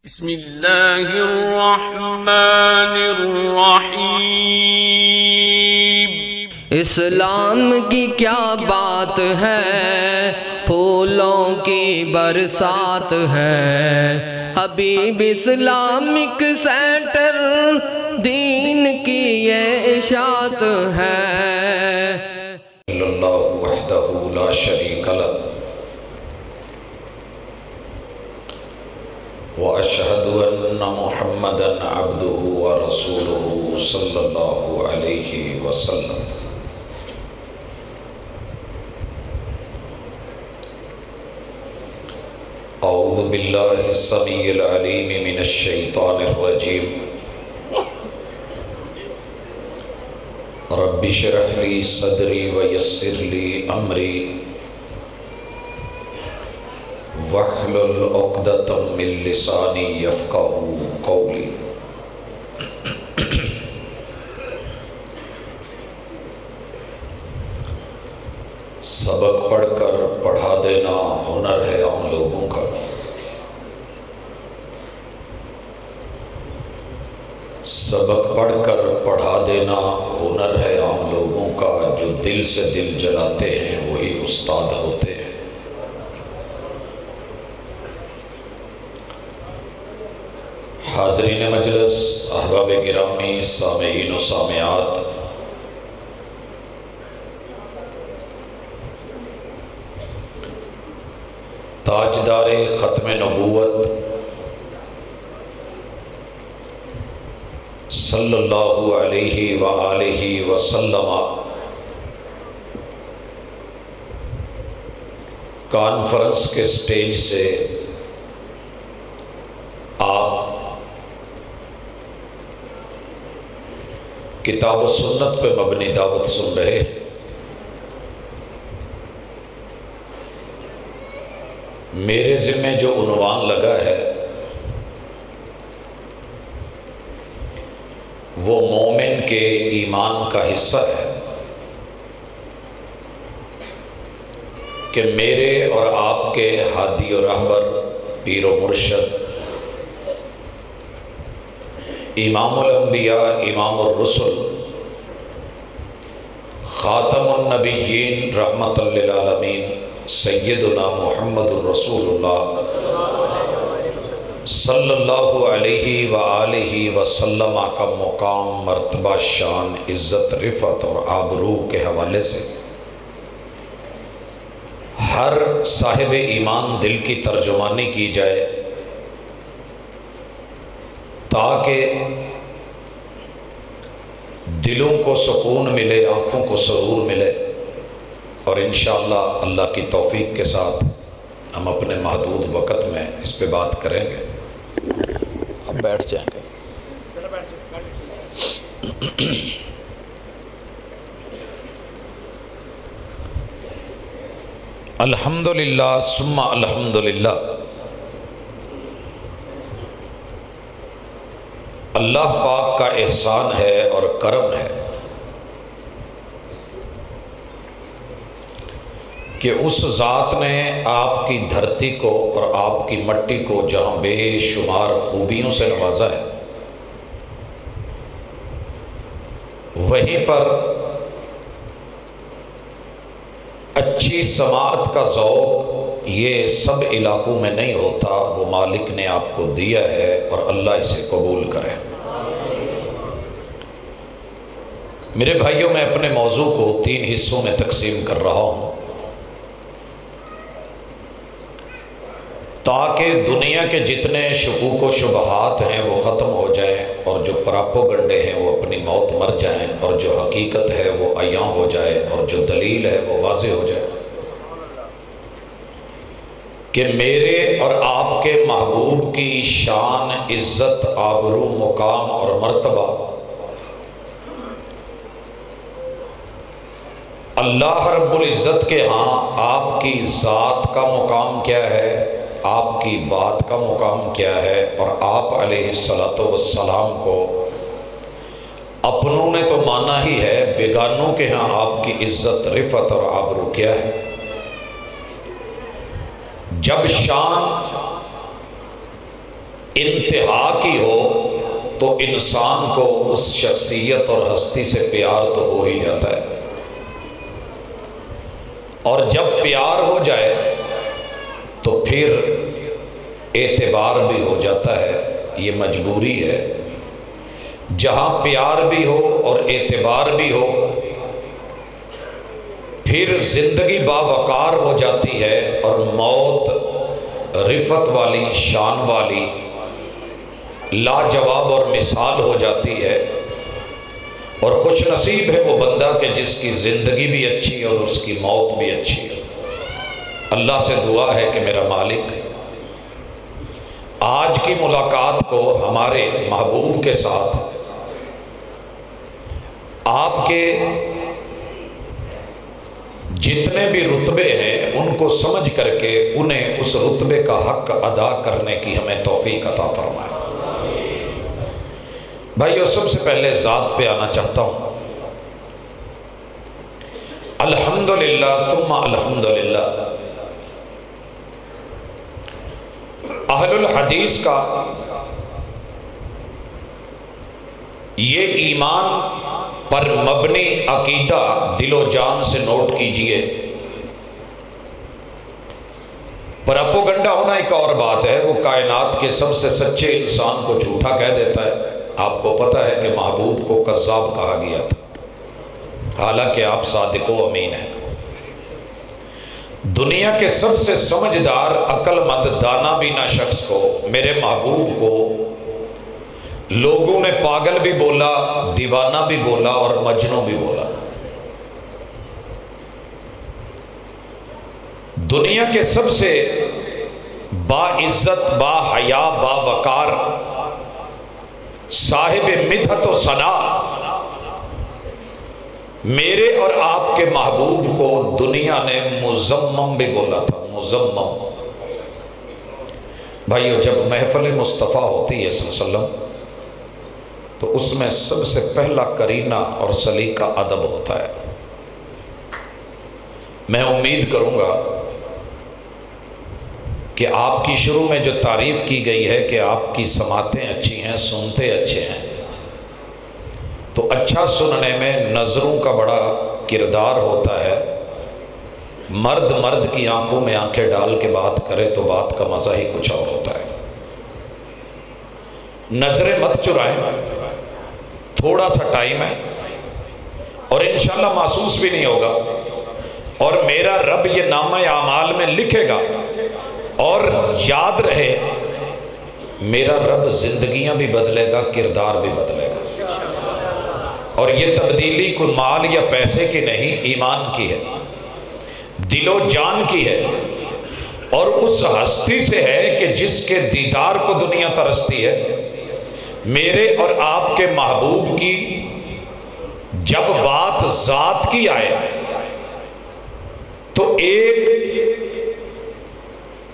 بسم اللہ الرحمن الرحیم۔ اسلام کی کیا بات ہے، پھولوں کی برسات ہے، حبیب اسلامک سینٹر دین کی یہ اشاعت ہے۔ اللہ وحدہ لا شریک لہ واشہد ان محمدا عبدہ ورسولہ صلی اللہ علیہ وسلم۔ اعوذ باللہ السمیع العلیم من الشیطان الرجیم۔ رب اشرح لی صدری ویسر لی امری واحلل عقدۃ من لسانی یفقہوا قولی۔ سبق پڑھ کر پڑھا دینا ہنر ہے عام لوگوں کا، سبق پڑھ کر پڑھا دینا ہنر ہے عام لوگوں کا، جو دل سے دل جلاتے ہیں وہی استاد ہوتے ہیں۔ حاضرین مجلس، احباب گرامی، سامعین و سامعات، تاجدار ختم نبوت صلی اللہ علیہ وآلہ وسلم کانفرنس کے سٹیج سے آپ کتاب و سنت پہ مبنی دعوت سن رہے ہیں۔ میرے ذمہ جو عنوان لگا ہے وہ مومن کے ایمان کا حصہ ہے کہ میرے اور آپ کے ہادی و رہبر، پیر و مرشد، امام الانبیاء، امام الرسل، خاتم النبیین، رحمت للعالمین، سیدنا محمد الرسول اللہ صلی اللہ علیہ وآلہ وسلم کا مقام، مرتبہ، شان، عزت، رفعت اور آبرو کے حوالے سے ہر صاحب ایمان دل کی ترجمانی کی جائے تاکہ دلوں کو سکون ملے، آنکھوں کو سرور ملے، اور انشاءاللہ اللہ کی توفیق کے ساتھ ہم اپنے محدود وقت میں اس پہ بات کریں گے۔ اب بیٹھ جائیں گے۔ الحمدللہ ثم الحمدللہ، اللہ پاک کا احسان ہے اور کرم ہے کہ اس ذات نے آپ کی دھرتی کو اور آپ کی مٹی کو جہاں بے شمار خوبیوں سے نوازا ہے، وہیں پر اچھی سماعت کا ذوق یہ سب علاقوں میں نہیں ہوتا، وہ مالک نے آپ کو دیا ہے اور اللہ اسے قبول کرے۔ میرے بھائیوں، میں اپنے موضوع کو 3 حصوں میں تقسیم کر رہا ہوں تاکہ دنیا کے جتنے شکوک و شبہات ہیں وہ ختم ہو جائیں، اور جو پراپوگنڈے ہیں وہ اپنی موت مر جائیں، اور جو حقیقت ہے وہ عیاں ہو جائے، اور جو دلیل ہے وہ واضح ہو جائے کہ میرے اور آپ کے محبوب کی شان، عزت، آبرو، مقام اور مرتبہ اللہ رب العزت کے ہاں آپ کی ذات کا مقام کیا ہے، آپ کی بات کا مقام کیا ہے، اور آپ علیہ السلام کو اپنوں نے تو مانا ہی ہے، بیگانوں کے ہاں آپ کی عزت، رفعت اور آبرو کیا ہے۔ جب شان انتہا کی ہو تو انسان کو اس شخصیت اور ہستی سے پیار تو ہو ہی جاتا ہے، اور جب پیار ہو جائے تو پھر اعتبار بھی ہو جاتا ہے۔ یہ مجبوری ہے، جہاں پیار بھی ہو اور اعتبار بھی ہو پھر زندگی باوقار ہو جاتی ہے، اور موت رفت والی، شان والی، لاجواب اور مثال ہو جاتی ہے۔ اور خوش نصیب ہے وہ بندہ کہ جس کی زندگی بھی اچھی اور اس کی موت بھی اچھی ہے۔ اللہ سے دعا ہے کہ میرا مالک آج کی ملاقات کو ہمارے محبوب کے ساتھ آپ کے جتنے بھی رتبے ہیں ان کو سمجھ کر کے انہیں اس رتبے کا حق ادا کرنے کی ہمیں توفیق عطا فرمائے۔ بھائیو، سب سے پہلے ذات پہ آنا چاہتا ہوں۔ الحمدللہ ثم الحمدللہ، اہل الحدیث کا یہ ایمان پر مبنی عقیدہ دل و جان سے نوٹ کیجئے۔ پراپوگنڈا ہونا ایک اور بات ہے، وہ کائنات کے سب سے سچے انسان کو جھوٹا کہہ دیتا ہے۔ آپ کو پتہ ہے کہ محبوب کو کذاب کہا گیا تھا، حالانکہ آپ صادق و امین ہیں۔ دنیا کے سب سے سمجھدار، عقل مند، دانا بینا شخص کو، میرے محبوب کو لوگوں نے پاگل بھی بولا، دیوانہ بھی بولا اور مجنوں بھی بولا۔ دنیا کے سب سے باعزت، با حیا، با وقار، صاحب مدحت و ثنا میرے اور آپ کے محبوب کو دنیا نے مذمم بھی بولا تھا، مذمم۔ بھائیو، جب محفل مصطفیٰ ہوتی ہے صلی اللہ علیہ وسلم تو اس میں سب سے پہلا کرینہ اور سلیقہ ادب ہوتا ہے۔ میں امید کروں گا کہ آپ کی شروع میں جو تعریف کی گئی ہے کہ آپ کی سماعتیں اچھی ہیں، سنتے اچھے ہیں، تو اچھا سننے میں نظروں کا بڑا کردار ہوتا ہے۔ مرد مرد کی آنکھوں میں آنکھیں ڈال کے بات کرے تو بات کا مزہ ہی کچھ اور ہوتا ہے۔ نظریں مت چرائیں، تھوڑا سا ٹائم ہے اور انشاءاللہ محسوس بھی نہیں ہوگا، اور میرا رب یہ نامہ اعمال میں لکھے گا۔ اور یاد رہے، میرا رب زندگیاں بھی بدلے گا، کردار بھی بدلے گا، اور یہ تبدیلی کوئی مال یا پیسے کی نہیں، ایمان کی ہے، دل و جان کی ہے، اور اس ہستی سے ہے کہ جس کے دیدار کو دنیا ترستی ہے۔ میرے اور آپ کے محبوب کی جب بات ذات کی آئے تو ایک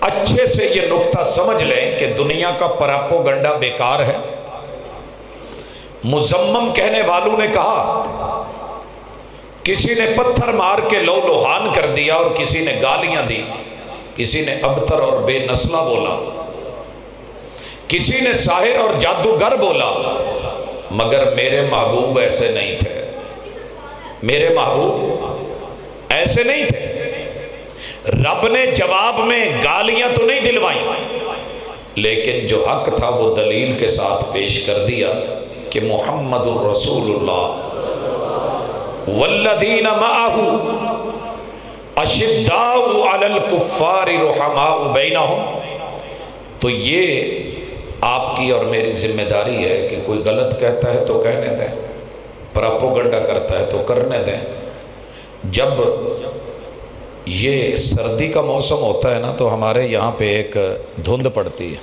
اچھے سے یہ نقطہ سمجھ لیں کہ دنیا کا پراپوگنڈا بیکار ہے۔ مذمم کہنے والوں نے کہا، کسی نے پتھر مار کے لو لوہان کر دیا اور کسی نے گالیاں دی، کسی نے ابتر اور بے نسلہ بولا، کسی نے ساحر اور جادوگر بولا، مگر میرے محبوب ایسے نہیں تھے۔ میرے محبوب ایسے نہیں تھے۔ رب نے جواب میں گالیاں تو نہیں دلوائیں، لیکن جو حق تھا وہ دلیل کے ساتھ پیش کر دیا کہ محمد الرسول اللہ والذین معہ اشداء علی الکفار رحماء بینہم۔ تو یہ آپ کی اور میری ذمہ داری ہے کہ کوئی غلط کہتا ہے تو کہنے دیں، پراپوگنڈا کرتا ہے تو کرنے دیں۔ جب یہ سردی کا موسم ہوتا ہے نا تو ہمارے یہاں پہ ایک دھند پڑتی ہے۔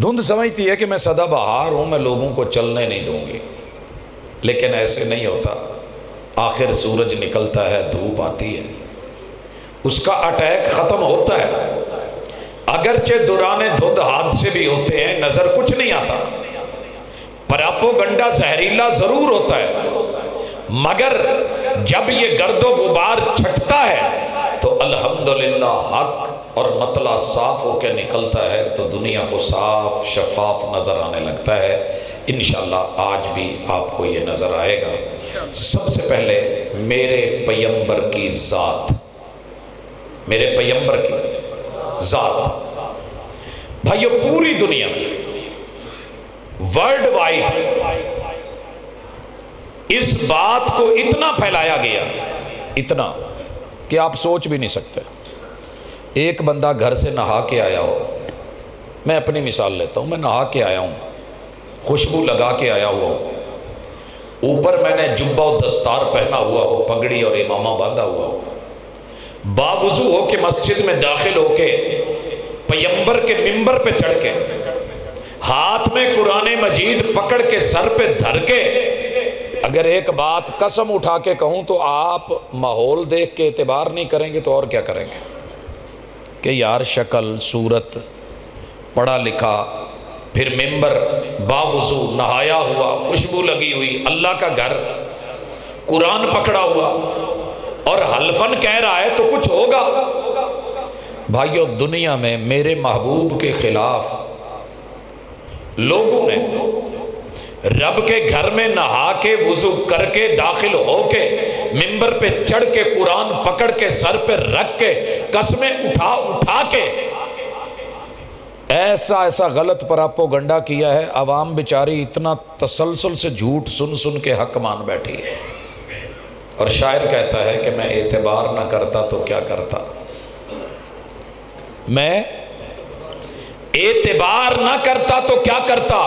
دھند سمجھتی ہے کہ میں سدا بہار ہوں، میں لوگوں کو چلنے نہیں دوں گی، لیکن ایسے نہیں ہوتا۔ آخر سورج نکلتا ہے، دھوپ آتی ہے، اس کا اٹیک ختم ہوتا ہے۔ اگرچہ دوران دھند حادثے بھی ہوتے ہیں، نظر کچھ نہیں آتا، پراپوگنڈا زہریلا ضرور ہوتا ہے، مگر جب یہ گرد و غبار چھٹتا ہے تو الحمدللہ حق اور مطلع صاف ہو کے نکلتا ہے تو دنیا کو صاف شفاف نظر آنے لگتا ہے۔ انشاءاللہ آج بھی آپ کو یہ نظر آئے گا۔ سب سے پہلے میرے پیغمبر کی ذات، میرے پیغمبر کی ذات، بھائیو پوری دنیا میں ورلڈ وائڈ اس بات کو اتنا پھیلایا گیا، اتنا کہ آپ سوچ بھی نہیں سکتے۔ ایک بندہ گھر سے نہا کے آیا ہو، میں اپنی مثال لیتا ہوں، میں نہا کے آیا ہوں، خوشبو لگا کے آیا ہوا ہوں، اوپر میں نے جبہ و دستار پہنا ہوا ہو، پگڑی اور امامہ باندھا ہوا ہو، باوضو ہو کہ مسجد میں داخل ہو کے پیغمبر کے منبر پہ چڑھ کے ہاتھ میں قرآن مجید پکڑ کے سر پہ دھر کے اگر ایک بات قسم اٹھا کے کہوں تو آپ ماحول دیکھ کے اعتبار نہیں کریں گے تو اور کیا کریں گے کہ یار شکل صورت پڑھا لکھا، پھر منبر باوضو نہایا ہوا، خوشبو لگی ہوئی، اللہ کا گھر، قرآن پکڑا ہوا اور حلفن کہہ رہا ہے تو کچھ ہوگا۔ بھائیو دنیا میں میرے محبوب کے خلاف لوگوں نے رب کے گھر میں نہا کے وضو کر کے داخل ہو کے منبر پہ چڑھ کے قرآن پکڑ کے سر پہ رکھ کے قسمیں اٹھا اٹھا کے ایسا غلط پراپوگنڈا کیا ہے، عوام بیچاری اتنا تسلسل سے جھوٹ سن سن کے حق مان بیٹھی ہے۔ اور شاعر کہتا ہے کہ میں اعتبار نہ کرتا تو کیا کرتا، میں اعتبار نہ کرتا تو کیا کرتا۔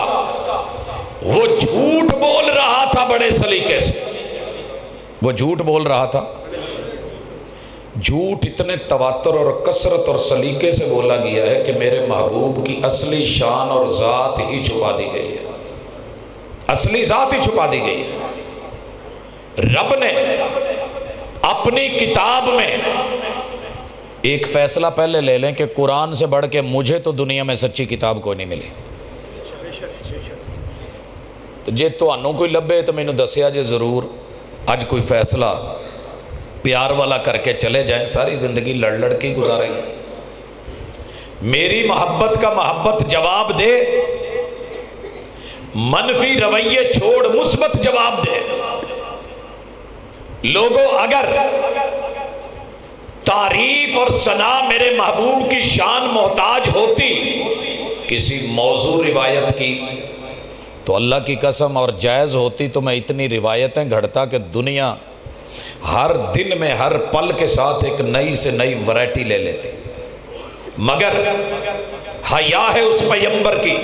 وہ جھوٹ بول رہا تھا بڑے سلیقے سے، وہ جھوٹ بول رہا تھا، جھوٹ اتنے تواتر اور کثرت اور سلیقے سے بولا گیا ہے کہ میرے محبوب کی اصلی شان اور ذات ہی چھپا دی گئی ہے، اصلی ذات ہی چھپا دی گئی ہے۔ رب نے اپنی کتاب میں ایک فیصلہ پہلے لے لیں کہ قرآن سے بڑھ کے مجھے تو دنیا میں سچی کتاب کوئی نہیں ملی، تو جے تو انہوں کوئی لبے تو میں نے دسیا جے ضرور آج کوئی فیصلہ پیار والا کر کے چلے جائیں، ساری زندگی لڑ لڑ کے گزاریں گے۔ میری محبت کا محبت جواب دے، منفی رویے چھوڑ مثبت جواب دے۔ لوگوں اگر تعریف اور ثنا میرے محبوب کی شان محتاج ہوتی کسی موضوع روایت کی تو اللہ کی قسم اور جائز ہوتی تو میں اتنی روایتیں گھڑتا کہ دنیا ہر دن میں ہر پل کے ساتھ ایک نئی سے نئی ورائٹی لے لیتی، مگر حیا ہے اس پیغمبر کی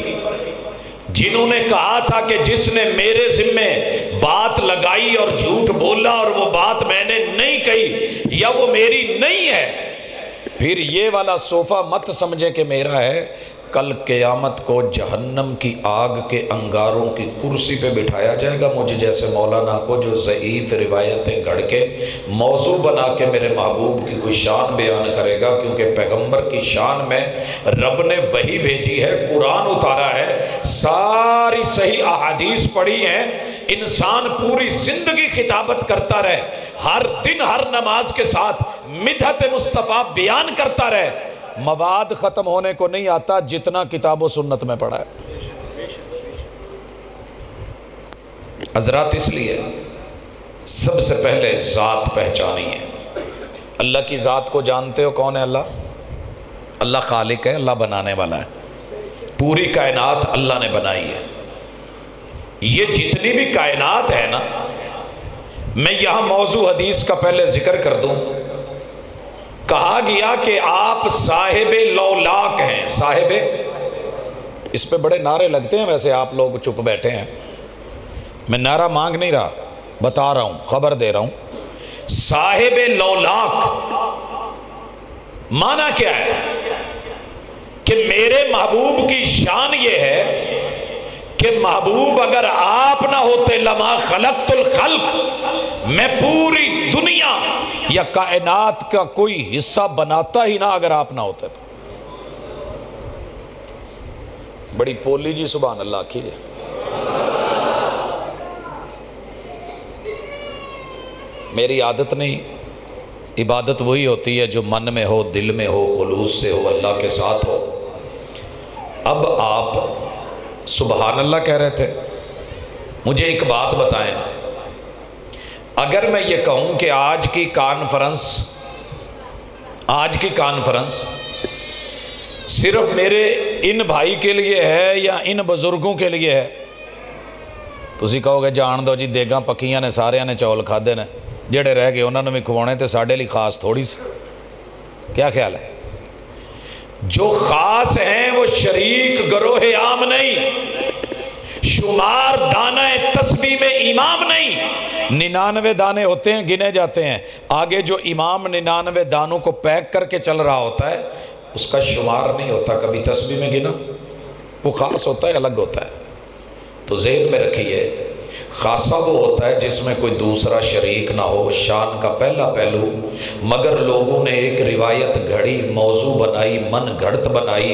جنہوں نے کہا تھا کہ جس نے میرے ذمے بات لگائی اور جھوٹ بولا اور وہ بات میں نے نہیں کہی یا وہ میری نہیں ہے، پھر یہ والا صوفہ مت سمجھے کہ میرا ہے، کل قیامت کو جہنم کی آگ کے انگاروں کی کرسی پہ بٹھایا جائے گا مجھے جیسے مولانا کو، جو ضعیف روایتیں گھڑ کے موضوع بنا کے میرے محبوب کی کوئی شان بیان کرے گا، کیونکہ پیغمبر کی شان میں رب نے وحی بھیجی ہے، قرآن اتارا ہے، ساری صحیح احادیث پڑھی ہیں، انسان پوری زندگی خطابت کرتا رہے، ہر دن ہر نماز کے ساتھ مدحت مصطفیٰ بیان کرتا رہے، مواد ختم ہونے کو نہیں آتا جتنا کتاب و سنت میں پڑھا ہے۔ حضرات اس لیے سب سے پہلے ذات پہچانی ہے۔ اللہ کی ذات کو جانتے ہو کون ہے؟ اللہ اللہ خالق ہے، اللہ بنانے والا ہے، پوری کائنات اللہ نے بنائی ہے۔ یہ جتنی بھی کائنات ہے نا، میں یہاں موضوع حدیث کا پہلے ذکر کر دوں، کہا گیا کہ آپ صاحب لولاک ہیں۔ صاحب، اس پہ بڑے نعرے لگتے ہیں، ویسے آپ لوگ چپ بیٹھے ہیں، میں نعرہ مانگ نہیں رہا، بتا رہا ہوں، خبر دے رہا ہوں۔ صاحب لولاک معنی کیا ہے؟ کہ میرے محبوب کی شان یہ ہے کہ محبوب اگر آپ نہ ہوتے لما خلقت الخلق، میں پوری دنیا یا کائنات کا کوئی حصہ بناتا ہی نہ اگر آپ نہ ہوتے تو۔ بڑی پولی جی سبحان اللہ کیجئے۔ میری عادت نہیں عبادت وہی ہوتی ہے جو من میں ہو، دل میں ہو، خلوص سے ہو، اللہ کے ساتھ ہو۔ اب آپ سبحان اللہ کہہ رہے تھے، مجھے ایک بات بتائیں، اگر میں یہ کہوں کہ آج کی کانفرنس صرف میرے ان بھائی کے لیے ہے یا ان بزرگوں کے لیے ہے، تسی کہو گے جان دو جی دیگاں پکیاں نے، سارے نے چول کھادے نے، جڑے رہ گئے انہوں نے بھی کھوانے تے ساڈے لیے خاص تھوڑی سی۔ کیا خیال ہے؟ جو خاص ہیں وہ شریک گروہ عام نہیں، شمار دانہ تسبیح میں امام نہیں، 99 دانے ہوتے ہیں گنے جاتے ہیں، آگے جو امام 99 دانوں کو پیک کر کے چل رہا ہوتا ہے اس کا شمار نہیں ہوتا کبھی تسبیح میں گنا، وہ خاص ہوتا ہے، الگ ہوتا ہے۔ تو ذہن میں رکھیے، خاصہ وہ ہوتا ہے جس میں کوئی دوسرا شریک نہ ہو، شان کا پہلا پہلو، مگر لوگوں نے ایک روایت گھڑی، موضوع بنائی، من گھڑت بنائی،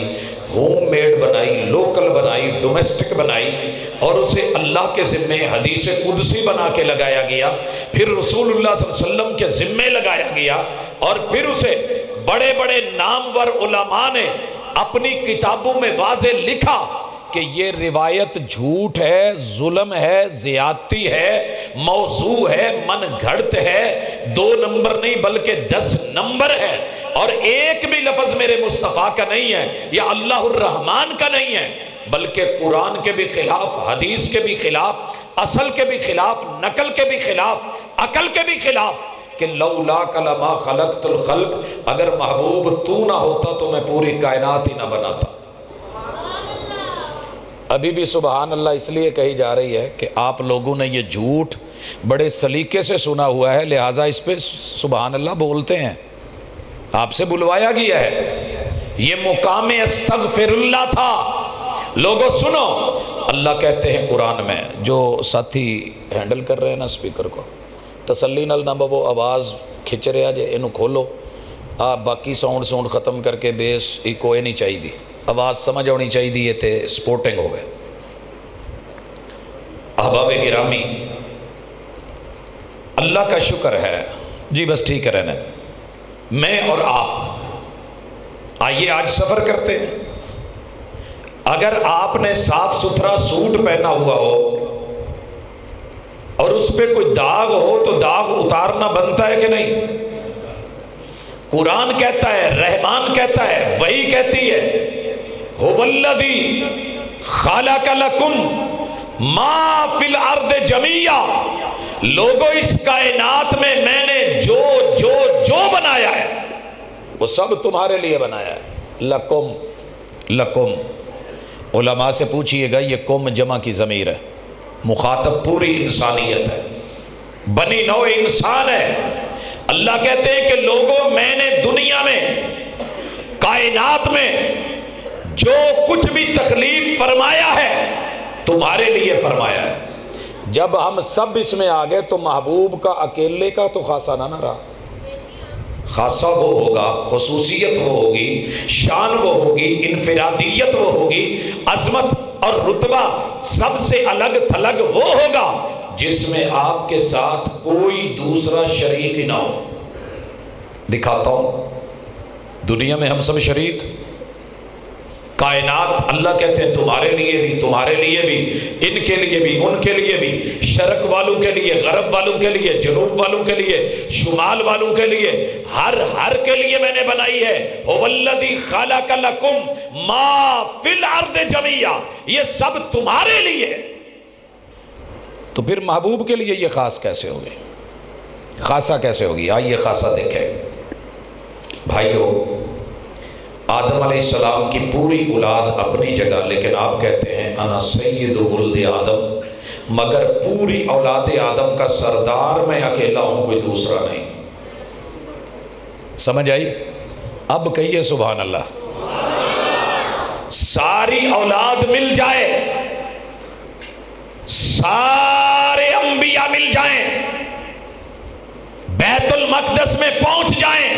ہوم میڈ بنائی، لوکل بنائی، ڈومیسٹک بنائی، اور اسے اللہ کے ذمے حدیث قدسی بنا کے لگایا گیا، پھر رسول اللہ صلی اللہ علیہ وسلم کے ذمے لگایا گیا، اور پھر اسے بڑے بڑے نامور علماء نے اپنی کتابوں میں واضح لکھا کہ یہ روایت جھوٹ ہے، ظلم ہے، زیادتی ہے، موضوع ہے، من گھڑت ہے، 2 نمبر نہیں بلکہ 10 نمبر ہے، اور ایک بھی لفظ میرے مصطفیٰ کا نہیں ہے یا اللہ الرحمن کا نہیں ہے، بلکہ قرآن کے بھی خلاف، حدیث کے بھی خلاف، اصل کے بھی خلاف، نقل کے بھی خلاف، عقل کے بھی خلاف، کہ لولا کلمہ خلقت الخلق، اگر محبوب تو نہ ہوتا تو میں پوری کائنات ہی نہ بناتا۔ ابھی بھی سبحان اللہ اس لیے کہی جا رہی ہے کہ آپ لوگوں نے یہ جھوٹ بڑے سلیقے سے سنا ہوا ہے، لہٰذا اس پہ سبحان اللہ بولتے ہیں، آپ سے بلوایا گیا ہے، یہ مقام استغفر اللہ تھا۔ لوگوں سنو، اللہ کہتے ہیں قرآن میں، جو ساتھی ہینڈل کر رہے ہیں نا اسپیکر کو، تسلی نال نہ وہ آواز کھچ رہا جے، انہوں کھولو، آپ باقی ساؤنڈ ختم کر کے بیس ہی کوئی نہیں چاہی دی، آواز سمجھ ہونی چاہیے دی، یہ تے سپورٹنگ ہو گئے۔ احباب گرامی، اللہ کا شکر ہے، جی بس ٹھیک ہے رہنے دیں، میں اور آپ آئیے آج سفر کرتے ہیں۔ اگر آپ نے صاف ستھرا سوٹ پہنا ہوا ہو اور اس پہ کوئی داغ ہو تو داغ اتارنا بنتا ہے کہ نہیں؟ قرآن کہتا ہے، رحمان کہتا ہے، وحی کہتی ہے، هو الذی خلق لکم ما فی الارض جمیعا، لوگوں اس کائنات میں میں نے جو بنایا ہے وہ سب تمہارے لیے بنایا ہے۔ لکم، علماء سے پوچھئے گا یہ کم جمع کی ضمیر ہے، مخاطب پوری انسانیت ہے، بنی نوع انسان ہے۔ اللہ کہتے ہیں کہ لوگوں میں نے دنیا میں، کائنات میں جو کچھ بھی تخلیق فرمایا ہے تمہارے لیے فرمایا ہے۔ جب ہم سب اس میں آ گئے تو محبوب کا اکیلے کا تو خاصہ نہ رہا، خاصہ وہ ہوگا، خصوصیت وہ ہوگی، شان وہ ہوگی، انفرادیت وہ ہوگی، عظمت اور رتبہ سب سے الگ تھلگ وہ ہوگا جس میں آپ کے ساتھ کوئی دوسرا شریک ہی نہ ہو۔ دکھاتا ہوں، دنیا میں ہم سب شریک، کائنات اللہ کہتے ہیں تمہارے لیے بھی، تمہارے لیے بھی، ان کے لیے بھی، ان کے لیے بھی، شرق والوں کے لیے، غرب والوں کے لیے، جنوب والوں کے لیے، شمال والوں کے لیے، ہر کے لیے میں نے بنائی ہے۔ هو الذی خلق لکم ما فی الارض جمیعا، یہ سب تمہارے لیے۔ تو پھر محبوب کے لیے یہ خاص کیسے ہوگی، خاصہ کیسے ہوگی؟ آئیے خاصہ دیکھیں۔ بھائیو، آدم علیہ السلام کی پوری اولاد اپنی جگہ، لیکن آپ کہتے ہیں انا سید ولد آدم، مگر پوری اولاد آدم کا سردار میں اکیلا ہوں، کوئی دوسرا نہیں۔ سمجھ آئی؟ اب کہیے سبحان اللہ۔ ساری اولاد مل جائے، سارے انبیاء مل جائیں، بیت المقدس میں پہنچ جائیں،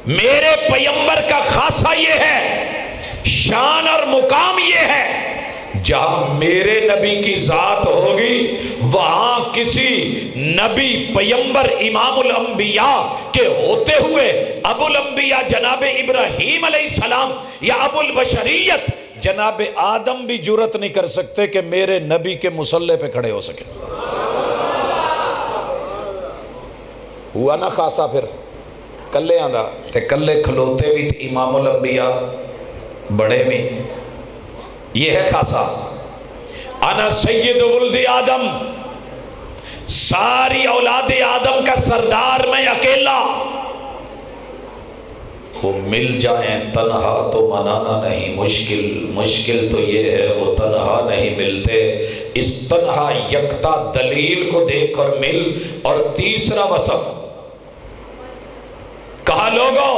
میرے پیغمبر کا خاصہ یہ ہے، شان اور مقام یہ ہے، جہاں میرے نبی کی ذات ہوگی وہاں کسی نبی پیمبر امام الانبیاء کے ہوتے ہوئے ابو الانبیاء جناب ابراہیم علیہ السلام یا ابو البشریت جناب آدم بھی جرت نہیں کر سکتے کہ میرے نبی کے مصلے پہ کھڑے ہو سکے. ہوا نا خاصا پھر کلے آندہ تے کلے کھلوتے بھی تے امام الانبیاء بڑے میں. یہ ہے خاصا. انا سید ولد آدم، ساری اولاد آدم کا سردار میں اکیلا. وہ مل جائیں تنہا تو منانا نہیں مشکل، مشکل تو یہ ہے وہ تنہا نہیں ملتے. اس تنہا یکتا دلیل کو دیکھ کر مل. اور تیسرا وصف کہا لوگوں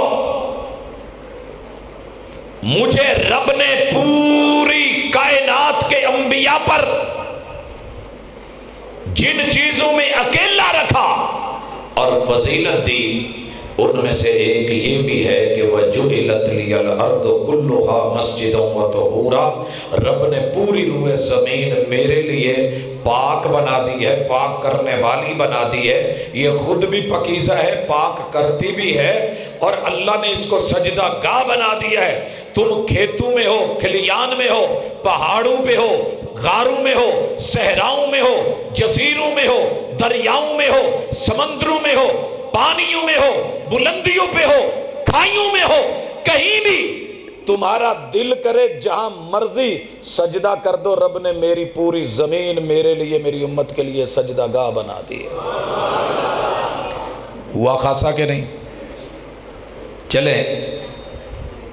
مجھے رب نے پوری کائنات کے انبیاء پر جن چیزوں میں اکیلا رکھا اور فضیلت دی ان میں سے ایک یہ بھی ہے کہ وَجُعِلَتْ لِيَ الْأَرْضُ كُلُّهَا مَسْجِدًا وَطَهُورًا، رب نے پوری روئے زمین میرے لیے پاک بنا دی ہے، پاک کرنے والی بنا دی ہے. یہ خود بھی پاکیزہ ہے، پاک کرتی بھی ہے، اور اللہ نے اس کو سجدہ گاہ بنا دیا ہے. تم کھیتوں میں ہو، کھلیان میں ہو، پہاڑوں پہ ہو، غاروں میں ہو، صحراؤں میں ہو، جزیروں میں ہو، دریاؤں میں ہو، سمندروں میں ہو، پانیوں میں ہو، بلندیوں پہ ہو، کھائیوں میں ہو، کہیں بھی تمہارا دل کرے جہاں مرضی سجدہ کر دو. رب نے میری پوری زمین میرے لیے، میری امت کے لیے سجدہ گاہ بنا دی ہے. ہوا خاصا کہ نہیں؟ چلیں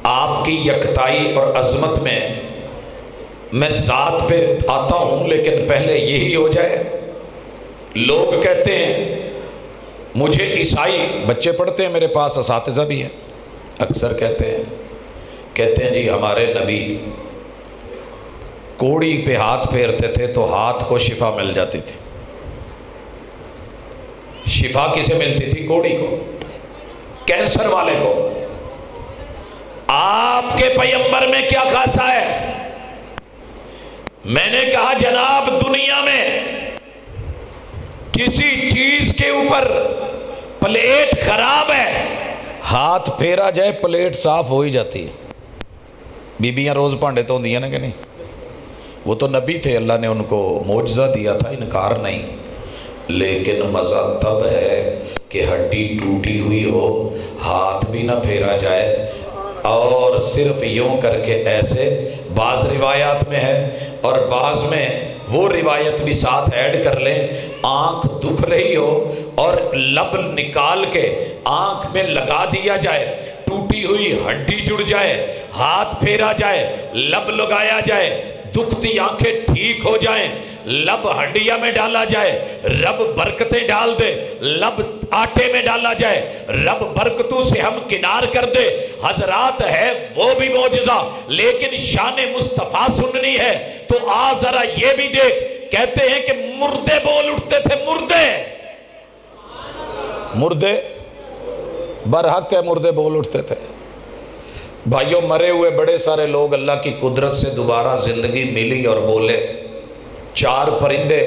آپ کی یکتائی اور عظمت میں ذات پہ آتا ہوں، لیکن پہلے یہی ہو جائے. لوگ کہتے ہیں مجھے عیسائی، بچے پڑھتے ہیں میرے پاس، اساتذہ بھی ہیں، اکثر کہتے ہیں جی ہمارے نبی کوڑی پہ ہاتھ پھیرتے تھے تو ہاتھ کو شفا مل جاتی تھی. شفا کسے ملتی تھی؟ کوڑی کو، کینسر والے کو. آپ کے پیمبر میں کیا خاصا ہے؟ میں نے کہا جناب دنیا میں کسی چیز کے اوپر پلیٹ خراب ہے، ہاتھ پھیرا جائے پلیٹ صاف ہو ہی جاتی ہے. بیبیاں روز پانڈے تو ہوندی ہیں نا کہ نہیں؟ وہ تو نبی تھے، اللہ نے ان کو معجزہ دیا تھا، انکار نہیں. لیکن مزہ تب ہے کہ ہڈی ٹوٹی ہوئی ہو، ہاتھ بھی نہ پھیرا جائے اور صرف یوں کر کے ایسے. بعض روایات میں ہے اور بعض میں وہ روایت بھی ساتھ ایڈ کر لیں، آنکھ دکھ رہی ہو اور لب نکال کے آنکھ میں لگا دیا جائے، ٹوٹی ہوئی ہڈی جڑ جائے، ہاتھ پھیرا جائے، لب لگایا جائے، دکھتی آنکھیں ٹھیک ہو جائیں، لب ہڈیا میں ڈالا جائے، رب برکتیں ڈال دے، لب آٹے میں ڈالا جائے، رب برکتوں سے ہم کنار کر دے. حضرات ہے وہ بھی معجزہ، لیکن شان مصطفیٰ سننی ہے تو ذرا یہ بھی دیکھ. کہتے ہیں کہ مردے بول اٹھتے تھے، مردے برحق ہے، مردے بول اٹھتے تھے. بھائیوں مرے ہوئے بڑے سارے لوگ اللہ کی قدرت سے دوبارہ زندگی ملی اور بولے. 4 پرندے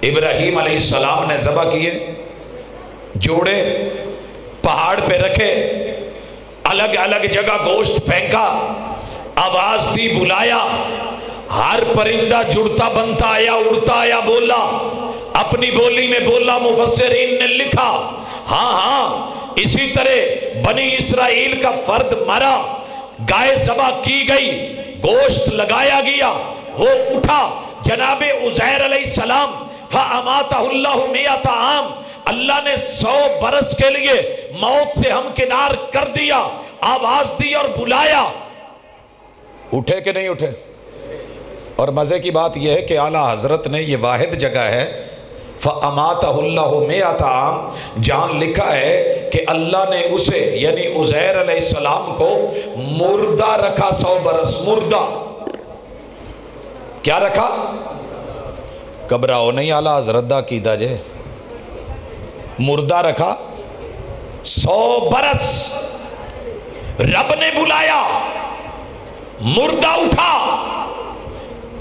ابراہیم علیہ السلام نے ذبح کیے، جوڑے پہاڑ پہ رکھے، الگ الگ جگہ گوشت پھینکا، آواز دی، بلایا. ہر پرندہ جڑتا بنتا آیا، اڑتا آیا، بولا، اپنی بولی میں بولا. مفسرین نے لکھا ہاں اسی طرح بنی اسرائیل کا فرد مرا، گائے ذبح کی گئی، گوشت لگایا گیا، وہ اٹھا. جناب عزیر علیہ السلام فَأَمَاتَهُ اللَّهُ مِئَةَ عَامٍ، اللہ نے 100 برس کے لیے موت سے ہمکنار کر دیا. آواز دی اور بلایا. اٹھے کہ نہیں اٹھے؟ اور مزے کی بات یہ ہے کہ اعلیٰ حضرت نے، یہ واحد جگہ ہے فَأَمَاتَهُ اللَّهُ مِئَةَ عَامٍ، جہاں لکھا ہے کہ اللہ نے اسے یعنی عزیر علیہ السلام کو مردہ رکھا 100 برس. مردہ کیا رکھا؟ گھبراؤ نہیں، اعلیٰ حضرت دا کیدا جے. مردہ رکھا 100 برس. رب نے بلایا، مردہ اٹھا،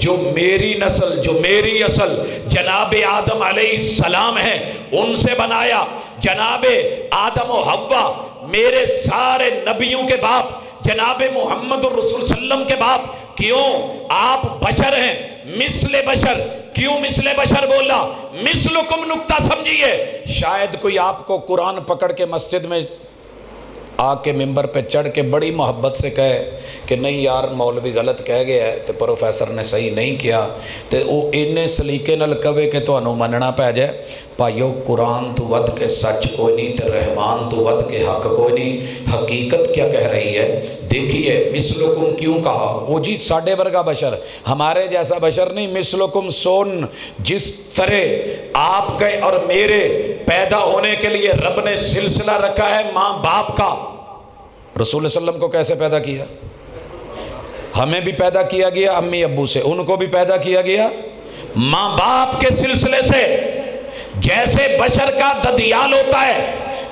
جو میری نسل جو میری اصل جناب آدم علیہ السلام ہے ان سے بنایا. جناب آدم و حوا میرے سارے نبیوں کے باپ جناب محمد الرسول صلی اللہ علیہ وسلم کے باپ. کیوں؟ آپ بشر ہیں مثل بشر. کیوں مثل بشر بولا؟ مثلکم نکتہ سمجھیے. شاید کوئی آپ کو قرآن پکڑ کے مسجد میں آ کے ممبر پہ چڑھ کے بڑی محبت سے کہے کہ نہیں یار مولوی غلط کہہ گیا ہے تو پروفیسر نے صحیح نہیں کیا, تو وہ انہیں سلیقے نال کہے کہ تانوں مننا پੈ جائے. بھائیو قرآن تو ود کے سچ کوئی نہیں تے رحمان تو ود کے حق کوئی نہیں. حقیقت کیا کہہ رہی ہے دیکھیے. مثلکم کیوں کہا؟ وہ جی ساڑھے ورگا بشر, ہمارے جیسا بشر نہیں. مثلکم سون, جس طرح آپ کے اور میرے پیدا ہونے کے لیے رب نے سلسلہ رکھا ہے ماں باپ کا. رسول صلی اللہ علیہ وسلم کو کیسے پیدا کیا؟ ہمیں بھی پیدا کیا گیا امی ابو سے, ان کو بھی پیدا کیا گیا ماں باپ کے سلسلے سے. جیسے بشر کا ددیال ہوتا ہے,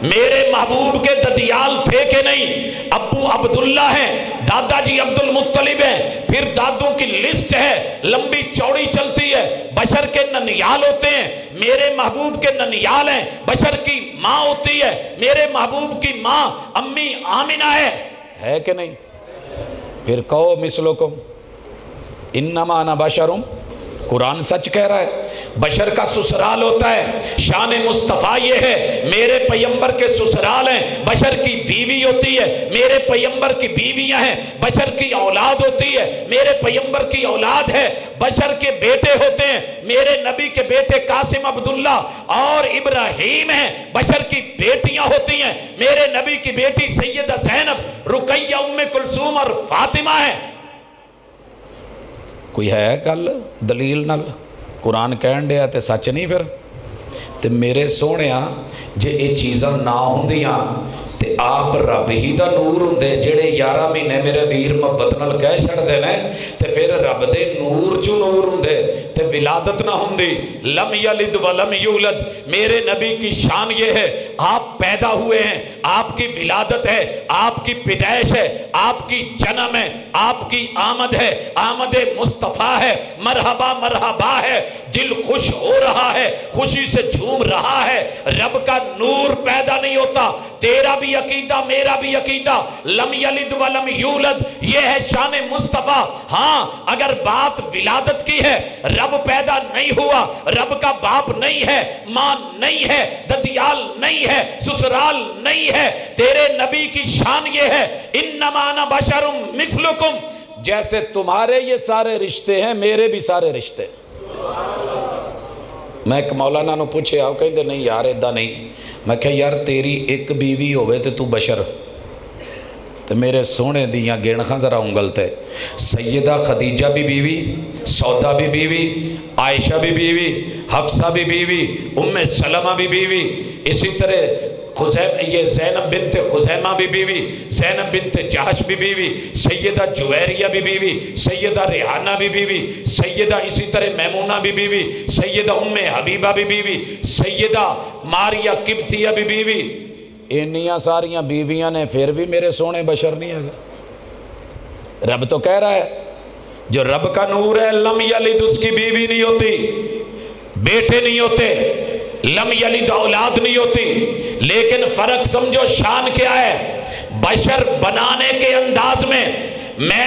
میرے محبوب کے ددیال تھے کہ نہیں؟ ابو عبداللہ ہیں, دادا جی عبد المطلب ہیں, پھر دادوں کی لسٹ ہے لمبی چوڑی چلتی ہے. بشر کے ننیال ہوتے ہیں, میرے محبوب کے ننیال ہیں. بشر کی ماں ہوتی ہے, میرے محبوب کی ماں امی آمنہ ہے کہ نہیں؟ پھر کہو مثلکم انما انا بشرم. قرآن سچ کہہ رہا ہے. بشر کا سسرال ہوتا ہے. شان مصطفیٰ یہ ہے میرے پیغمبر کے سسرال ہیں. بشر کی بیوی ہوتی ہے, میرے پیغمبر کی بیویاں ہیں. بشر کی اولاد ہوتی ہے, میرے پیغمبر کی اولاد ہے. بشر کے بیٹے ہوتے ہیں, میرے نبی کے بیٹے قاسم عبداللہ اور ابراہیم ہیں. بشر کی بیٹیاں ہوتی ہیں, میرے نبی کی بیٹی سیدہ زینب, رقیہ, ام کلثوم اور فاطمہ ہیں. کوئی ہے گل دلیل نال؟ قرآن کہن دیا تے سچ نہیں پھر؟ تے میرے سونیاں جے یہ چیزاں نہ ہوندیاں تے آپ رب ہی دا نور ہوندے جڑے 11 مہینے میرے ویر محبت نال کہہ چھڑ دے نے, تے پھر رب دے نور چوں نور ہوندے تے ولادت نہ ہوندی. لم یلد ولم یولد. میرے نبی کی شان یہ ہے آپ پیدا ہوئے ہیں, آپ کی ولادت ہے, آپ کی پیدائش ہے, آپ کی جنم ہے, آپ کی آمد ہے, آمد مصطفیٰ ہے, مرحبا مرحبا ہے, دل خوش ہو رہا ہے, خوشی سے جھوم رہا ہے. رب کا نور پیدا نہیں ہوتا. تیرا بھی عقیدہ میرا بھی عقیدہ لم یلد ولم یولد, یہ ہے شان مصطفیٰ. ہاں اگر بات ولادت کی ہے, رب پیدا نہیں ہوا, رب کا باپ نہیں ہے, ماں نہیں ہے, ددیال نہیں ہے, سسرال نہیں ہے. تیرے نبی کی شان یہ ہے انما انا بشر مثلکم. جیسے تمہارے یہ سارے رشتے ہیں میرے بھی سارے رشتے. میں ایک مولانا نو پوچھے آؤ کہیں دے نہیں یار ادھا نہیں. میں کہا یار تیری ایک بیوی ہوئے تو بشر, تو میرے سونے دیاں گین خاں ذرا انگل تے. سیدہ خدیجہ بھی بیوی, سودا بھی بیوی, عائشہ بھی بیوی, حفصہ بھی بیوی, ام سلمہ بھی بیوی, اسی طرح یہ زینب بنت خزیمہ بھی بیوی, زینب بنت جہش بھی بیوی, سیدہ جویریہ بھی بیوی, سیدہ ریحانہ بھی بیوی, سیدہ اسی طرح میمونہ بھی بیوی, سیدہ ام حبیبہ بھی بیوی, سیدہ ماریہ قبطیہ بھی بیوی. انیاں ساریاں بیویاں نے پھر بھی میرے سونے بشر نہیں ہے. رب تو کہہ رہا ہے جو رب کا نور ہے لم یلد, اس کی بیوی نہیں ہوتی, بیٹے نہیں ہوتے, لم یلد اولاد نہیں ہوتی. لیکن فرق سمجھو شان کیا ہے. بشر بنانے کے انداز میں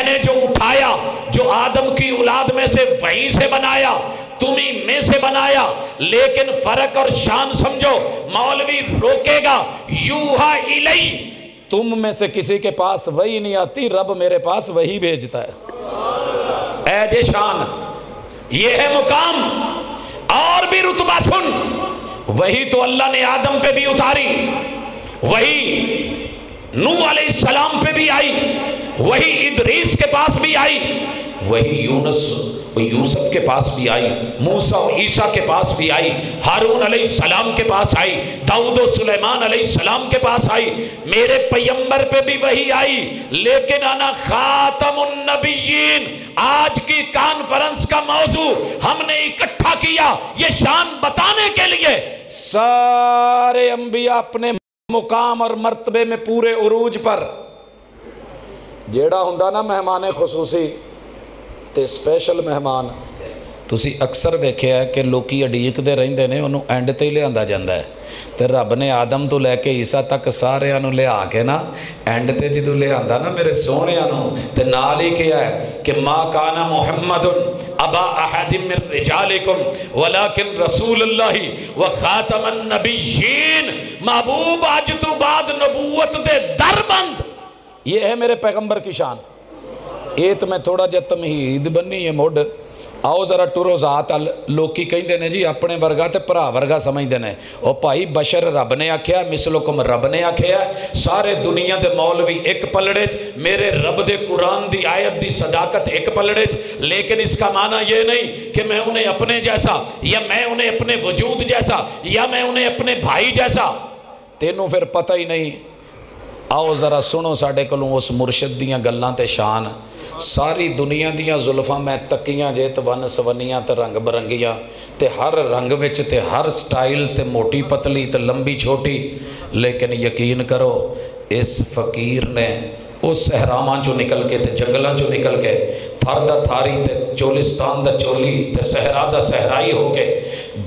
نے جو اٹھایا, جو آدم کی اولاد میں سے وہیں سے بنایا, تمہیں میں سے بنایا. لیکن فرق اور شان سمجھو. مولوی روکے گا یوحا الی, تم میں سے کسی کے پاس وہی نہیں آتی, رب میرے پاس وہی بھیجتا ہے. اے جے شان, یہ ہے مقام. اور بھی رتبہ سن, وہی تو اللہ نے آدم پہ بھی اتاری, وہی نوح علیہ السلام پہ بھی آئی, وہی ادریس کے پاس بھی آئی, وہی یوسف کے پاس بھی آئی, موسیٰ و عیسیٰ کے پاس بھی آئی, ہارون علیہ السلام کے پاس آئی, داؤد و سلیمان علیہ السلام کے پاس آئی. میرے پیغمبر پہ بھی وہی آئی. لیکن انا خاتم النبیین, آج کی کانفرنس کا موضوع ہم نے اکٹھا کیا یہ شان بتانے کے لیے. سارے انبیاء اپنے مقام اور مرتبے میں پورے عروج پر, جیڑا ہوندا نا مہمان خصوصی, تے سپیشل مہمان تسی اکثر ویکھیا ہے کہ لوکی اڈیکدے رہندے نے انہوں اینڈ تے ہی لیا جاتا ہے تے رب نے آدم تو لے کے عیسیٰ تک سارے انہوں لے آ کے نا اینڈ تے جدو لے آندا نا میرے سونے انہوں تے نال ہی کیا ہے کہ ما کان محمد ابا احد من رجالکم ولکن رسول اللہ و خاتم النبیین، محبوب آج تو بعد نبوت دے در بند، یہ ہے میرے پیغمبر کی شان۔ ایت میں تھوڑا جا تمہید بنی ہے موڈ آؤ ذرا ٹرو ذات لوکی کہیں دینے جی اپنے ورگا تے پرا ورگا سمجھ دینے او بھائی بشر رب نے آکھیا مثلکم رب نے آکھیا سارے دنیا دے مولوی ایک پلڑے میرے رب دے قرآن دی آیت دی صداقت ایک پلڑے، لیکن اس کا معنی یہ نہیں کہ میں انہیں اپنے جیسا یا میں انہیں اپنے وجود جیسا یا میں انہیں اپنے بھائی جیسا، تینوں پھر پتہ ہی نہیں۔ آؤ ذرا سنو ساڑھے کلوں اس مرشد دیاں گلاں تے شان، ساری دنیا دیاں زلفاں میں تکیاں جے تے ون سونیاں تے رنگ برنگیاں تے ہر رنگ وچ تے ہر سٹائل تے موٹی پتلی تے لمبی چھوٹی، لیکن یقین کرو اس فقیر نے اس صحراواں چوں نکل کے تے جنگلاں چوں نکل کے تھر دا تھاری تے چولستان دا چولی تے صحرا دا صحرائی ہو کے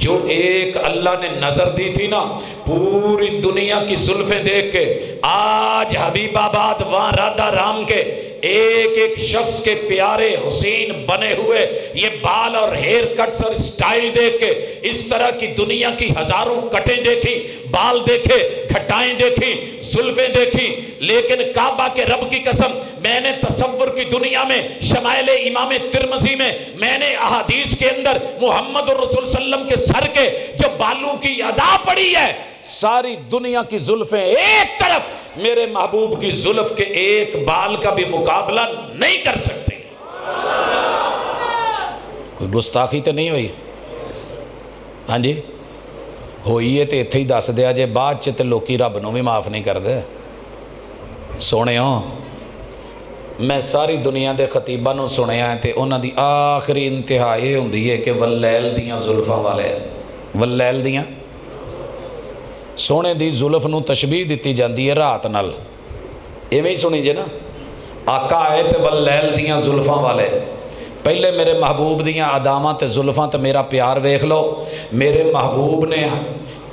جو ایک اللہ نے نظر دی تھی نا پوری دنیا کی زلفیں دیکھ کے آج حبیب آباد وہاں رادھا رام کے ایک ایک شخص کے پیارے حسین بنے ہوئے یہ بال اور ہیئر کٹس اور سٹائل دیکھ کے اس طرح کی دنیا کی ہزاروں کٹیں دیکھی، بال دیکھے، کھٹائیں دیکھی، زلفیں دیکھی، لیکن کعبہ کے رب کی قسم میں نے تصور کی دنیا میں شمائل امام ترمذی میں نے احادیث کے اندر محمد رسول صلی اللہ علیہ وسلم کے سر کے جو بالوں کی ادا پڑی ہے، ساری دنیا کی زلفیں ایک طرف، میرے محبوب کی زلف کے ایک بال کا بھی مقابلہ نہیں کر سکتے۔ کوئی گستاخی تو نہیں ہوئی؟ ہاں جی ہوئی ہے تو اتھے ہی دس دیا جے بعد چتے لوکی رب نو بھی معاف نہیں کر دے۔ سونے ہوں میں ساری دنیا دے خطیبہ نو سنے آئے تھے انہاں دی آخری انتہا یہ ہوندی ہے کہ واللیل دیاں زلفاں والے، واللیل دیاں سونے دی زلف نو تشبیح دیتی جاندی ہے رات نال، ایویں ہی سنی جے نا آقا آئے تے واللیل دیاں زلفاں والے، پہلے میرے محبوب دیاں اداماں تے زلفاں تے میرا پیار ویکھ لو، میرے محبوب نے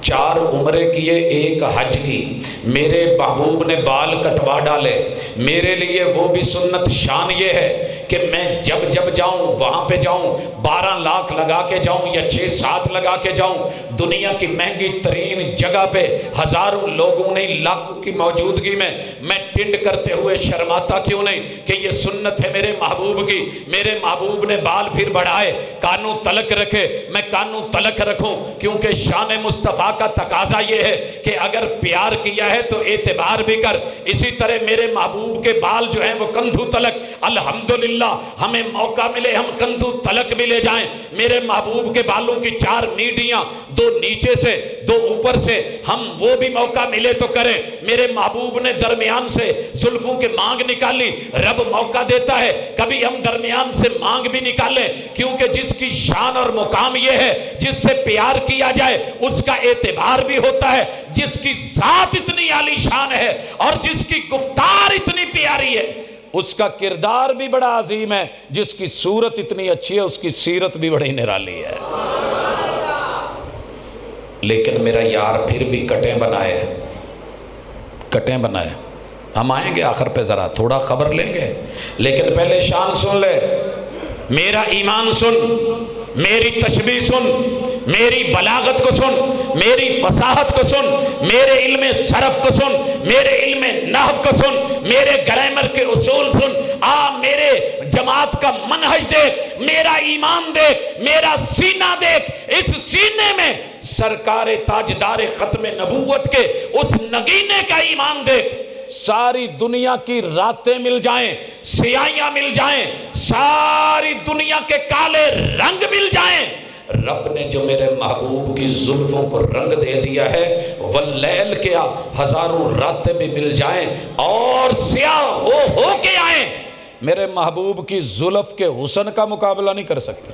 4 عمرے کیے 1 حج کی، میرے محبوب نے بال کٹوا ڈالے، میرے لیے وہ بھی سنت شان یہ ہے کہ میں جب جاؤں وہاں پہ جاؤں 12 لاکھ لگا کے جاؤں یا 6-7 لگا کے جاؤں، دنیا کی مہنگی ترین جگہ پہ ہزاروں لوگوں نے لاکھوں کی موجودگی میں ٹنڈ کرتے ہوئے شرماتا کیوں نہیں کہ یہ سنت ہے میرے محبوب کی۔ میرے محبوب نے بال پھر بڑھائے، کانوں تلک رکھے، میں کانوں تلک رکھوں کیونکہ شان مصطفیٰ کا تقاضا یہ ہے کہ اگر پیار کیا ہے تو اعتبار بھی کر۔ اسی طرح میرے محبوب کے بال جو ہیں وہ کندھو تلک، الحمدللہ ہمیں موقع ملے ہم کندھو تلک بھی لے جائیں۔ میرے محبوب کے بالوں کی 4 میڈیاں، 2 نیچے سے 2 اوپر سے، ہم وہ بھی موقع ملے تو کریں۔ میرے محبوب نے درمیان سے زلفوں کے مانگ نکالی، رب موقع دیتا ہے کبھی ہم درمیان سے مانگ بھی نکالیں، کیونکہ جس کی شان اور مقام یہ ہے جس سے پیار کیا جائے اس کا اعتبار بھی ہوتا ہے، جس کی ذات اتنی عالی شان ہے اور جس کی گفتار اتنی پیاری ہے اس کا کردار بھی بڑا عظیم ہے، جس کی صورت اتنی اچھی ہے اس کی سیرت بھی بڑی نرالی ہے۔ لیکن میرا یار پھر بھی کٹیں بنائے، ہم آئیں گے آخر پہ ذرا تھوڑا خبر لیں گے، لیکن پہلے شان سن لے، میرا ایمان سن، میری تشبیہ سن، میری بلاغت کو سن، میری فصاحت کو سن، میرے علم صرف کو سن، میرے علم نحو کو سن، میرے گرامر کے اصول سن، میرے جماعت کا منہج دیکھ، میرا ایمان دیکھ، میرا سینہ دیکھ، اس سینے میں سرکار تاجدار ختم نبوت کے اس نگینے کا ایمان دیکھ۔ ساری دنیا کی راتیں مل جائیں، سیاہیاں مل جائیں، ساری دنیا کے کالے رنگ مل جائیں، رب نے جو میرے محبوب کی زلفوں کو رنگ دے دیا ہے، واللیل کیا ہزاروں راتیں بھی مل جائیں اور سیاہ ہو کے آئیں، میرے محبوب کی زلف کے حسن کا مقابلہ نہیں کر سکتے۔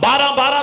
12-12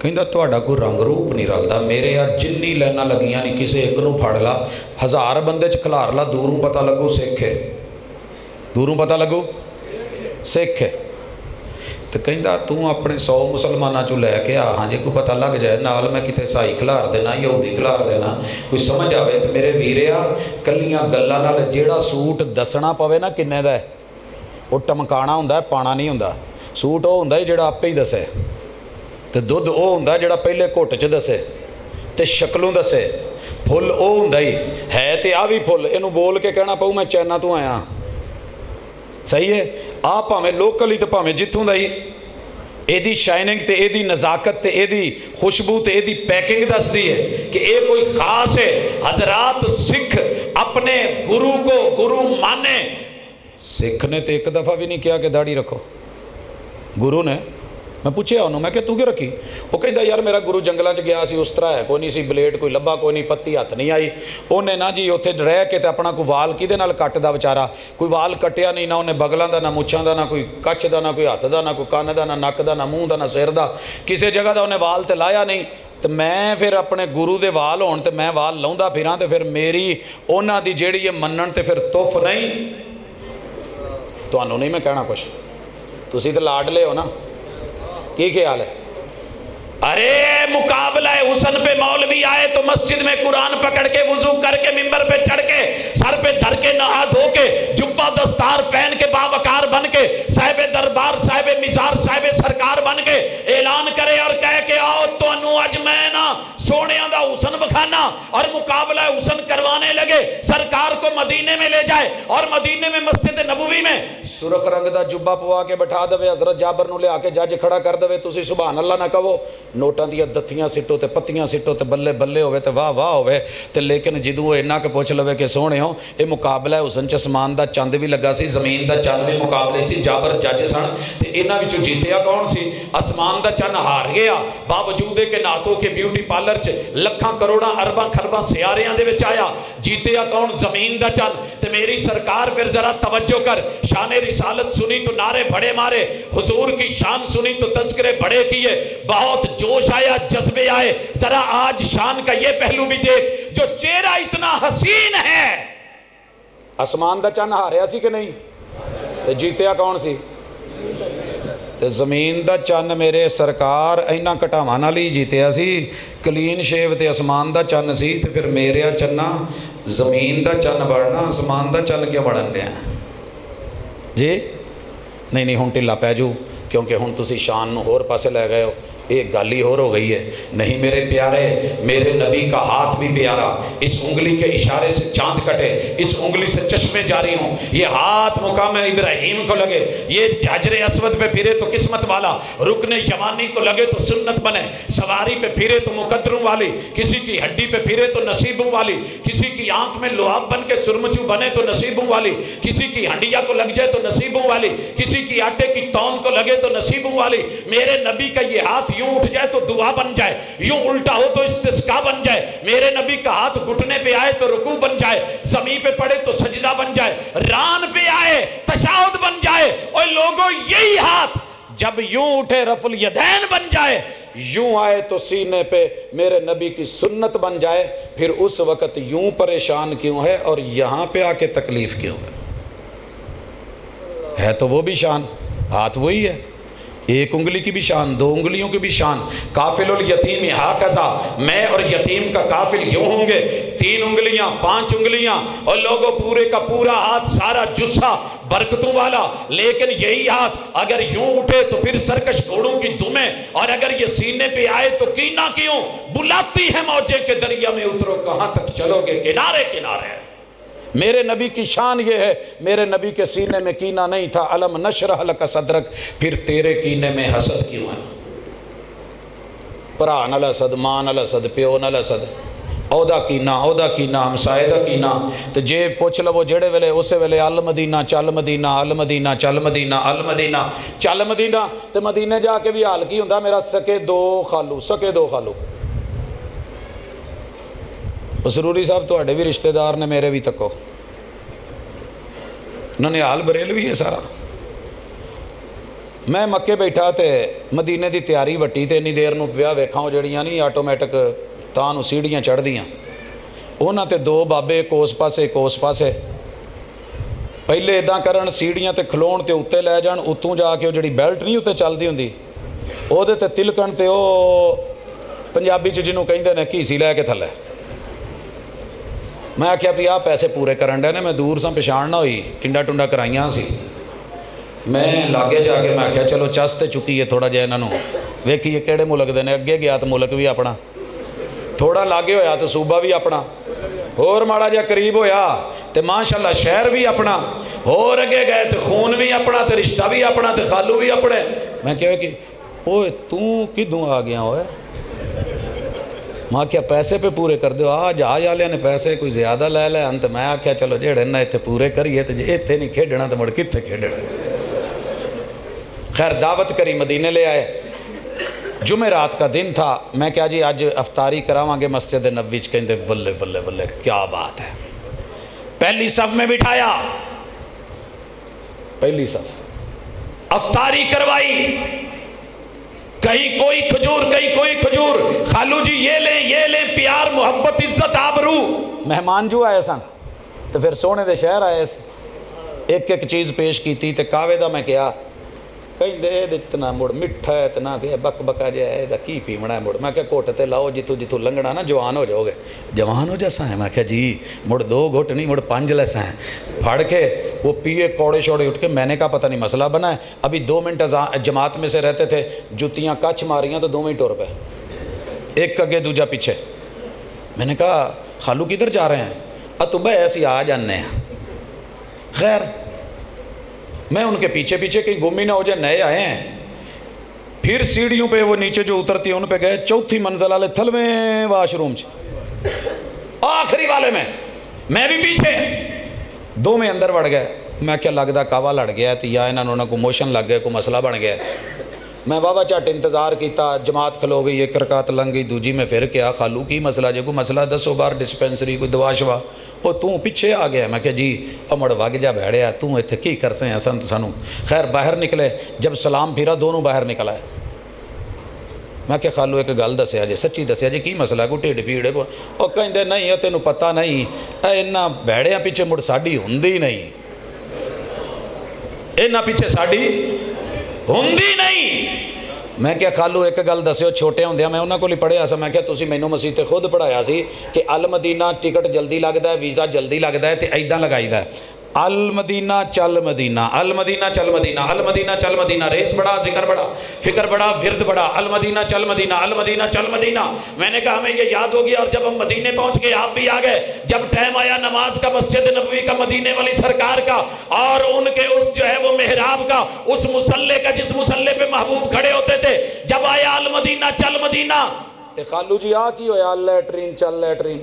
ਕਹਿੰਦਾ ਤੁਹਾਡਾ ਕੋਈ ਰੰਗ ਰੂਪ ਨਹੀਂ ਰਲਦਾ, ਮੇਰੇ ਆ ਜਿੰਨੀ ਲਾਈਨਾਂ ਲੱਗੀਆਂ ਨਹੀਂ ਕਿਸੇ ਇੱਕ ਨੂੰ ਫੜ ਲਾ, 1000 ਬੰਦੇ 'ਚ ਖਿਲਾਰ ਲਾ, ਦੂਰੋਂ ਪਤਾ ਲੱਗੂ ਸਿੱਖ ਹੈ, ਦੂਰੋਂ ਪਤਾ ਲੱਗੂ ਸਿੱਖ ਹੈ। ਤੇ ਕਹਿੰਦਾ ਤੂੰ ਆਪਣੇ 100 ਮੁਸਲਮਾਨਾਂ 'ਚੋਂ ਲੈ ਕੇ ਆ, ਹਾਂ ਜੇ ਕੋਈ ਪਤਾ ਲੱਗ ਜਾਏ ਨਾਲ ਮੈਂ ਕਿਤੇ ਈਸਾਈ ਖਿਲਾਰ ਦੇਣਾ, ਯਹੂਦੀ ਖਿਲਾਰ ਦੇਣਾ, ਕੋਈ ਸਮਝ ਆਵੇ। ਤੇ ਮੇਰੇ ਵੀਰਿਆ ਕੱਲੀਆਂ ਗੱਲਾਂ ਨਾਲ ਜਿਹੜਾ ਸੂਟ ਦੱਸਣਾ ਪਵੇ ਨਾ ਕਿੰਨੇ ਦਾ ਹੈ, ਉਹ ਟਮਕਾਣਾ ਹੁੰਦਾ, ਪਾਣਾ ਨਹੀਂ ਹੁੰਦਾ। ਸੂਟ ਉਹ ਹੁੰਦਾ ਜਿਹੜਾ ਆਪੇ ਹੀ ਦੱਸੇ, ਤੇ ਦੁੱਧ ਉਹ ਹੁੰਦਾ ਜਿਹੜਾ ਪਹਿਲੇ ਘੁੱਟ 'ਚ ਦੱਸੇ ਤੇ ਸ਼ਕਲੋਂ ਦੱਸੇ। ਫੁੱਲ ਉਹ ਹੁੰਦਾ ਹੀ ਹੈ ਤੇ ਆ ਵੀ ਫੁੱਲ, ਇਹਨੂੰ ਬੋਲ ਕੇ ਕਹਿਣਾ ਪਊ ਮੈਂ ਚਾਈਨਾ ਤੋਂ ਆਇਆ, ਸਹੀ ਹੈ। ਆ ਭਾਵੇਂ ਲੋਕਲ ਹੀ ਤੇ ਭਾਵੇਂ ਜਿੱਥੋਂ ਦਾ ਹੀ, ਇਹਦੀ ਸ਼ਾਈਨਿੰਗ ਤੇ ਇਹਦੀ ਨਜ਼ਾਕਤ ਤੇ ਇਹਦੀ ਖੁਸ਼ਬੂ ਤੇ ਇਹਦੀ ਪੈਕਿੰਗ ਦੱਸਦੀ ਹੈ کہ یہ کوئی خاص ہے۔ حضرات سکھ اپنے گرو کو گرو مانے۔ سکھ نے تو ایک دفعہ بھی نہیں کیا کہ داڑھی رکھو، گرو نے، میں پوچھے انہوں میں کہ تو کیوں رکھی؟ وہ کہتا یار میرا گرو جنگلہ چ گیا سی، اس طرح ہے کوئی نہیں سی، بلیڈ کوئی لبا کوئی نہیں، پتی ہاتھ نہیں آئی، انہیں نا جی اتنے رہ کے تے اپنا کوئی وال کدے نال کٹ دا بچارا، کوئی وال کٹیا نہیں، نہ انہیں بغلاں دا، نہ مچھاں دا، نہ کوئی کچھ دا، نہ کوئی ہاتھ دا، نہ کوئی کان دا، نہ نک دا، نہ منہ دا، نہ سر دا، کسی جگہ دا انہیں وال تے لایا نہیں۔ تو میں پھر اپنے گرو دے وال ہون تے میں وال لاؤندا پھراں تے پھر میری انہاں دی جیڑی یہ منن تے پھر توف نہیں۔ تانوں نہیں میں کہنا کچھ، تسی تے لاڈلے ہو نا، کی خیال ہے؟ ارے مقابلہ حسن پہ مولوی آئے تو مسجد میں قرآن پکڑ کے وضو کر کے ممبر پہ چڑھ کے سر پہ دھر کے نہا دھو کے جبہ دستار پہن کے باوقار بن کے صاحب دربار صاحب مزار صاحب سرکار بن کے اعلان کرے اور کہے کہ آؤ تو انو اج میں نا سونے دا حسن بکھانا، اور مقابلہ حسن کروانے لگے، سرکار کو مدینے میں لے جائے اور مدینے میں مسجد نبوی میں سرخ رنگ دا جبہ پوا کے بٹھا دوے، حضرت جابر نو لے آکے جج کھڑا کر دوے، تسی سبحان اللہ نہ کہو، نوٹاں دیا دتیاں سٹو تے پتیاں سٹو تے بلے بلے ہوئے تے واہ واہ ہوئے تے، لیکن جدوں وہ انہاں کے پوچھ لوے کہ سونے ہوں اے مقابلہ حسن چ اسمان دا چاند بھی لگا سی، زمین دا چاند بھی مقابلے سی، جابر جج سن تے انہاں وچوں جیتیا کون سی؟ آسمان دا چاند ہار گیا باوجود کہ ناتوں کے بیوٹی پارلر چ لکھاں کروڑاں ارباں خرباں سیاریاں دے وچ آیا، جیتیا کون؟ زمین دا چاند۔ تے میری سرکار پھر ذرا توجہ کر، شان رسالت سنی تو نعرے بڑے مارے، حضور کی شان سنی تو تذکرے بڑے کیے، بہت جوش آیا، جذبے آئے۔ ذرا آج شان کا یہ پہلو بھی دیکھ، جو چہرہ اتنا حسین ہے، آسمان دا چاند ہاریا سی کہ نہیں؟ تے جیتیا کون سی؟ تے زمین دا چاند میرے سرکار اینا کٹاواں نال ہی جیتیا سی، کلین شیو تے آسمان دا چاند سی، تے پھر میرے چنا زمین دا چاند بڑھنا، آسمان دا چاند کیا بڑھن دیا جی؟ نہیں ہن ٹھلا پہ جو، کیونکہ ہن تسی شان نو ہور پاسے لے گئے ہو، ایک گالی اور ہو گئی ہے۔ نہیں میرے پیارے، میرے نبی کا ہاتھ بھی پیارا، اس انگلی کے اشارے سے چاند کٹے، اس انگلی سے چشمے جاری ہوں، یہ ہاتھ مقام ابراہیم کو لگے، یہ حجر اسود پہ پھرے تو قسمت والا، رکن یمانی کو لگے تو سنت بنے، سواری پہ پھرے تو مقدروں والی، کسی کی ہڈی پہ پھرے تو نصیبوں والی، کسی کی آنکھ میں لعاب بن کے سرمچو بنے تو نصیبوں والی، کسی کی ہنڈیا کو لگ جائے تو نصیبوں والی، کسی کی آٹے کی تون کو لگے تو نصیبوں والی۔ میرے نبی کا یہ ہاتھ یوں اٹھ جائے تو دعا بن جائے، یوں الٹا ہو تو استسقا بن جائے، میرے نبی کا ہاتھ گھٹنے پہ آئے تو رکوع بن جائے، زمین پہ پڑے تو سجدہ بن جائے، ران پہ آئے تشہد بن جائے۔ اور لوگوں یہی ہاتھ جب یوں اٹھے رفع الیدین بن جائے، یوں آئے تو سینے پہ میرے نبی کی سنت بن جائے، پھر اس وقت یوں پریشان کیوں ہے اور یہاں پہ آ کے تکلیف کیوں ہے تو وہ بھی شان، ہاتھ وہی ہے، ایک انگلی کی بھی شان، دو انگلیوں کی بھی شان۔ کافل الیتیم ہاکذا، میں اور یتیم کا کافل یوں ہوں گے، 3 انگلیاں 5 انگلیاں، اور لوگوں پورے کا پورا ہاتھ سارا جسہ برکتوں والا، لیکن یہی ہاتھ اگر یوں اٹھے تو پھر سرکش گھوڑوں کی دمیں، اور اگر یہ سینے پہ آئے تو کینا کیوں؟ بلاتی ہے موجے کے دریا میں اترو، کہاں تک چلو گے؟ کنارے کنارے۔ میرے نبی کی شان یہ ہے، میرے نبی کے سینے میں کینہ نہیں تھا، علم نشرح لک صدرک، پھر تیرے کینے میں حسد کیوں ہے؟ پرا نہ لسد، ماں نہ لسد، پیو نہ لسد، عہدہ کینا ہمسائے دا کینا، تو جے پوچھ لو جڑے ویلے اسے ویلے ال مدینہ چل مدینہ، ال مدینہ چل مدینہ، ال مدینہ چل مدینہ، تو مدینے جا کے بھی حال کی ہوندا میرا سکے 2 خالو۔ سروری صاحب تواڈے بھی رشتہ دار نے، میرے بھی تکو، انہوں نے حال بریل بھی ہے سارا، میں مکے بیٹھا تے مدینے دی تیاری وٹی تے انی دیر نو پیا ویکھاں او جڑیاں نہیں آٹومیٹک تاں نو سیڑھیاں چڑھ دیاں انہاں تے دو بابے ایک اس پاسے پہلے اداں کرن سیڑھیاں تے کھلون تے اتنے لے جان اتوں جا کے وہ جڑی بیلٹ نہیں اتنے چلدی ہوندی او دے تے تلکن تے او پنجابی چ جنوں کہندے نے گھیسی لے کے تھلے میں آخیا بھی آ پیسے پورے کرن ڈے نے میں دور سا پچھان نہ ہوئی ٹنڈا ٹنڈا کرائیاں سی میں لاگے جا کے میں آخیا چلو چس تے چکی ہے تھوڑا جہا انہوں ویکھیے کہڑے ملک دے نے اگے گیا تو ملک بھی اپنا تھوڑا لاگے ہویا تو صوبہ بھی اپنا اور ماڑا جہا قریب ہویا تو ماشاءاللہ شہر بھی اپنا اور اگے گئے تو خون بھی اپنا تو رشتہ بھی اپنا تو خالو بھی اپنے میں کہا کہ اوے توں کدوں آ گیا ہوئے ماں کیا پیسے پہ پورے کر دو آج والے نے پیسے کوئی زیادہ لے لے انت میں آخیا چلو جہڑے نہ اتنے پورے کریے تو جی اتنے نہیں کھیڈنا تو مڑ کتنے کھیڈنا خیر دعوت کری مدینے لے آئے جمعرات کا دن تھا میں کیا جی آج افطاری کراواں گے مسجد نبوی چ کہندے بلے بلے بلے کیا بات ہے پہلی صف میں بٹھایا پہلی صف افطاری کروائی کہیں کوئی کھجور کہیں کوئی کھجور خالو جی یہ لیں پیار محبت عزت آبرو مہمان جو آئے سن تو پھر سونے دے شہر آئے ایک ایک چیز پیش کی تھی تے کاوے دا میں کیا کہیں دے دے چتنا مڑ مٹھا ہے تنا کہ بک بکا جائے ہے دا کی پیمنا ہے مڑ میں کہا کوٹ تے لاؤ جتو لنگنا نا جوان ہو جاؤ گے جوان ہو جیسا ہے میں کہا جی مڑ 2 گھٹ نہیں مڑ 5 لیسا ہیں پھاڑ کے وہ پیے کوڑے شوڑے اٹھ کے میں نے کہا پتہ نہیں مسئلہ بنا ہے ابھی 2 منٹ جماعت میں سے رہتے تھے جتیاں کچھ ماریاں تو 2 منٹ اور پہ ایک اگے دوجہ پیچھے میں نے کہا خالو کدھر جا رہے ہیں تو ایسی آ جانے ہیں خیر میں ان کے پیچھے کہیں گمی نہ ہو جائے نئے آئے ہیں پھر سیڑھیوں پہ وہ نیچے جو اترتی ہیں ان پہ گئے 4تھی منزل والے تھلویں واش روم آخری والے میں بھی پیچھے 2 میں اندر وڑ گئے میں کیا لگتا کعوہ لڑ گیا تو یا انہوں نے کوئی موشن لگ گیا کوئی مسئلہ بن گیا میں واہ چٹ انتظار کیتا جماعت کھلو گئی 1 رکعت لنگ گئی دوجی میں پھر کیا خالو کی مسئلہ جے کوئی مسئلہ دسو بار ڈسپینسری کوئی دوا شوا وہ توں پیچھے آ گیا میں کہ جی امڑ وگ جا بیڑیا توں اتنے کی کر سیں سن تو سانو خیر باہر نکلے جب سلام پھیرا دونوں باہر نکل آئے میں کہ خالو ایک گل دسیا جی سچی دسیا جی کی مسئلہ کو ٹھڈ پیڑے کو وہ کہندے نہیں تینوں پتہ نہیں اینا بیڑیاں پیچھے مڑ ساڈی ہوندی نہیں اینا پیچھے ساڈی ہوندی نہیں میں کیا خالو ایک گل دسیو چھوٹے ہوندیا میں انہاں کو لی پڑھیا سا میں کیا تسی مینوں مسیح تے خود پڑھایا سی کہ المدینہ ٹکٹ جلدی لگدا ہے ویزا جلدی لگدا ہے تے ایداں لگائیدا ہے المدینہ چل مدینہ المدینہ چل مدینہ المدینہ چل مدینہ ریس بڑا ذکر بڑا فکر بڑا ورد بڑا المدینہ چل مدینہ المدینہ چل مدینہ میں نے کہا ہمیں یہ یاد ہو گیا اور جب ہم مدینے پہنچ گئے آپ بھی آ گئے جب ٹائم آیا نماز کا مسجد نبوی کا مدینے والی سرکار کا اور ان کے اس جو ہے وہ محراب کا اس مصلے کا جس مصلے پہ محبوب کھڑے ہوتے تھے جب آیا المدینہ چل مدینہ تے خالو جی آ کی ہویا لیٹرین چل لیٹرین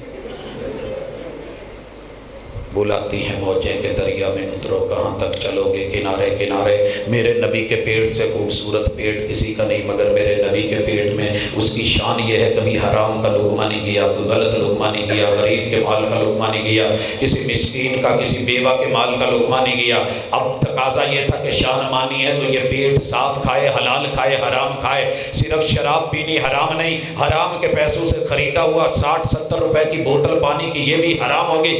بلاتی ہیں موجیں کے دریا میں اترو کہاں تک چلو گے کنارے کنارے میرے نبی کے پیٹ سے خوبصورت پیٹ کسی کا نہیں مگر میرے نبی کے پیٹ میں اس کی شان یہ ہے کبھی حرام کا لقمہ نہیں گیا کوئی غلط لقمہ نہیں گیا غریب کے مال کا لقمہ نہیں گیا کسی مسکین کا کسی بیوہ کے مال کا لقمہ نہیں گیا اب تقاضا یہ تھا کہ شان مانی ہے تو یہ پیٹ صاف کھائے حلال کھائے حرام کھائے صرف شراب پینی حرام نہیں حرام کے پیسوں سے خریدا ہوا 60-70 روپے کی بوتل پانی کی یہ بھی حرام ہوگی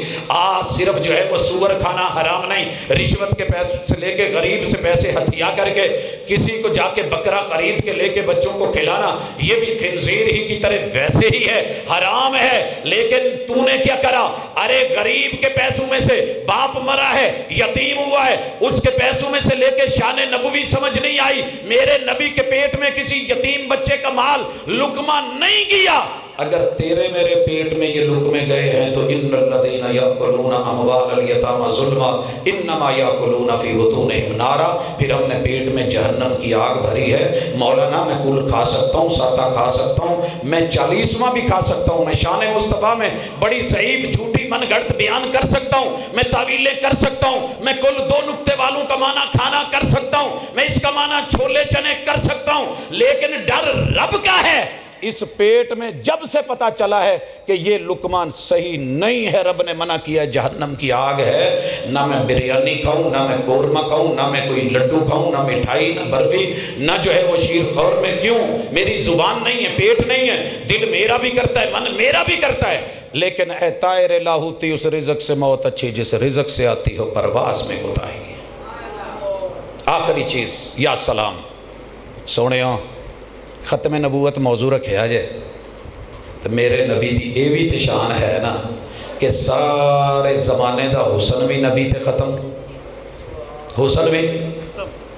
صرف جو ہے وہ سور کھانا حرام نہیں رشوت کے پیسوں سے لے کے غریب سے پیسے ہتھیا کر کے کسی کو جا کے بکرا خرید کے لے کے بچوں کو کھلانا یہ بھی خنزیر ہی کی طرح ویسے ہی ہے حرام ہے لیکن تو نے کیا کرا ارے غریب کے پیسوں میں سے باپ مرا ہے یتیم ہوا ہے اس کے پیسوں میں سے لے کے شان نبوی سمجھ نہیں آئی میرے نبی کے پیٹ میں کسی یتیم بچے کا مال لقمہ نہیں گیا اگر تیرے میرے پیٹ میں یہ لقمے گئے ہیں تو ان الذین یاکلون اموال الیتامی ظلما انما یاکلون فی بطونہم نارا پھر ہم نے پیٹ میں جہنم کی آگ بھری ہے مولانا میں کل کھا سکتا ہوں ساتہ کھا سکتا ہوں میں 40واں بھی کھا سکتا ہوں میں شان مصطفیٰ میں بڑی ضعیف جھوٹی من گھڑت بیان کر سکتا ہوں میں تعویلیں کر سکتا ہوں میں کل 2 نقطے والوں کا معنی کھانا کر سکتا ہوں میں اس کا معنی چھولے چنے کر سکتا ہوں لیکن ڈر رب کا ہے اس پیٹ میں جب سے پتہ چلا ہے کہ یہ لقمان صحیح نہیں ہے، رب نے منع کیا ہے، جہنم کی آگ ہے، نہ میں بریانی کھاؤں، نہ میں قورمہ کھاؤں، نہ میں کوئی لڈو کھاؤں، نہ مٹھائی، نہ برفی، نہ جو ہے وہ شیر خور میں، کیوں؟ میری زبان نہیں ہے، پیٹ نہیں ہے، دل میرا بھی کرتا ہے، من میرا بھی کرتا ہے، لیکن اے طائر لاہوتی اس رزق سے موت اچھی جس رزق سے آتی ہو پرواز میں کوتاہی۔ آخری چیز، یا سلام سونےوں ختم نبوت موضوع رکھیا جائے تو میرے نبی دی اے بھی تشان ہے نا کہ سارے زمانے دا حسن بھی نبی تے ختم، حسن بھی،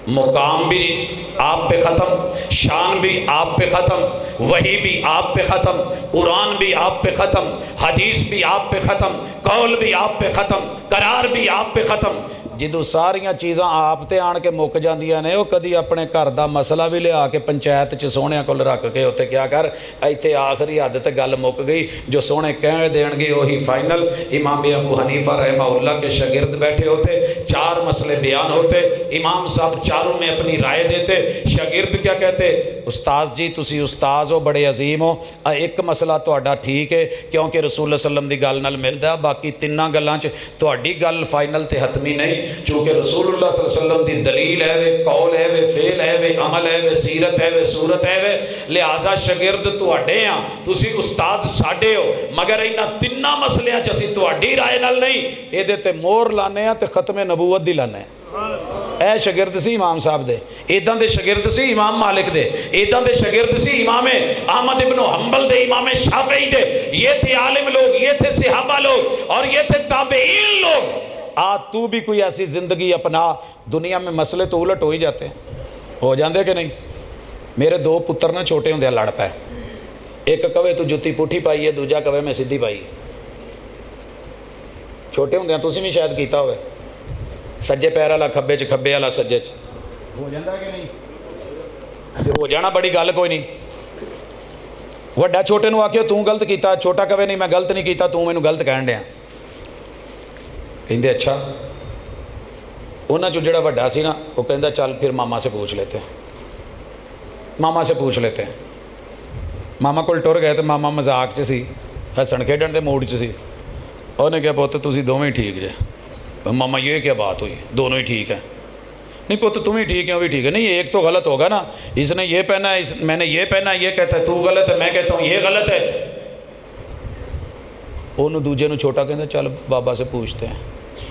مقام بھی آپ پہ ختم، شان بھی آپ پہ ختم، وحی بھی آپ پہ ختم، قرآن بھی آپ پہ ختم، حدیث بھی آپ پہ ختم، قول بھی آپ پہ ختم، قرار بھی آپ پہ ختم۔ جدو ساریاں چیزاں آپ تے آن کے مک جاندیاں نے، وہ کدی اپنے گھر دا مسئلہ بھی لے آ کے پنچایت چ سونے کول رکھ کے ہوتے کیا کر ایتھے آخری حد تے گل مک گئی، جو سونے کہہ دین گے وہی فائنل۔ امام ابو حنیفہ رحمہ اللہ کے شاگرد بیٹھے ہوتے، 4 مسئلے بیان ہوتے، امام صاحب چاروں میں اپنی رائے دیتے، شاگرد کیا کہتے؟ استاذ جی تسی استاذ ہو، بڑے عظیم ہو، ایک مسئلہ تہاڈا ٹھیک ہے کیونکہ رسول اللہ صلی اللہ علیہ وسلم دی گل نال ملدا، باقی تیناں گلاں چ تہاڈی گل فائنل تے حتمی نہیں، چونکہ رسول اللہ صلی اللہ علیہ وسلم دی دلیل ہے وے، قول ہے وے، فعل ہے وے، عمل ہے وے، سیرت ہے وے، صورت ہے وے، لہذا شاگرد تہاڈے ہاں، تسی استاذ ساڈے ہو، مگر انہاں تیناں مسئلیاں چ اسی تہاڈی رائے نال نہیں، ایدے تے مور لانے ہاں تے ختم نبوت دی لانے اے شاگرد سی امام صاحب دے، ایداں دے شاگرد سی امام مالک دے، ایداں دے شاگرد سی امام احمد ابن حنبل دے، امام شافعی دے، یہ تھے عالم لوگ، یہ تھے صحابہ لوگ، اور یہ تھے تابعین لوگ۔ تو بھی کوئی ایسی زندگی اپنا، دنیا میں مسئلے تو الٹ ہو ہی جاتے ہیں، ہو جاندے کہ نہیں؟ میرے 2 پتر نے چھوٹے ہوندے لڑ پائے، ایک کہے تو جتی پٹھی پائی ہے، دوجا کہے میں سدھی پائی ہے۔ چھوٹے ہوندے تسی بھی شاید کیتا ہوئے، سجے پیر والا کھبے چ، کھبے والا سجے چ، ہو جاندہ کہ نہیں؟ ہو جانا بڑی گل کوئی نہیں۔ وڈا چھوٹے نو آکھے تو غلط کیتا، چھوٹا کہے نہیں میں غلط نہیں کیتا، تو مینوں غلط کہن ڈیا۔ کہندے اچھا، انہاں چوں جڑا وڈا سی نا وہ کہندا چل پھر ماما سے پوچھ لیتے ہیں، ماما سے پوچھ لیتے ہیں۔ ماما کول ٹر گئے تو ماما مذاق چ سی، ہسن کھیڈن دے موڈ چ سی، انہیں کہا پوت تسی دوویں ٹھیک جے۔ ماما یہ کیا بات ہوئی، دونوں ہی ٹھیک ہیں؟ نہیں پوت تم ہی ٹھیک ہے، وہ بھی ٹھیک ہے، نہیں ایک تو غلط ہوگا نا، اس نے یہ پہنا ہے، میں نے یہ پہنا ہے، یہ کہتا ہے تو غلط ہے، میں کہتا ہوں یہ غلط ہے۔ انہوں دوجے نو چھوٹا کہتا ہے چل بابا سے پوچھتے ہیں،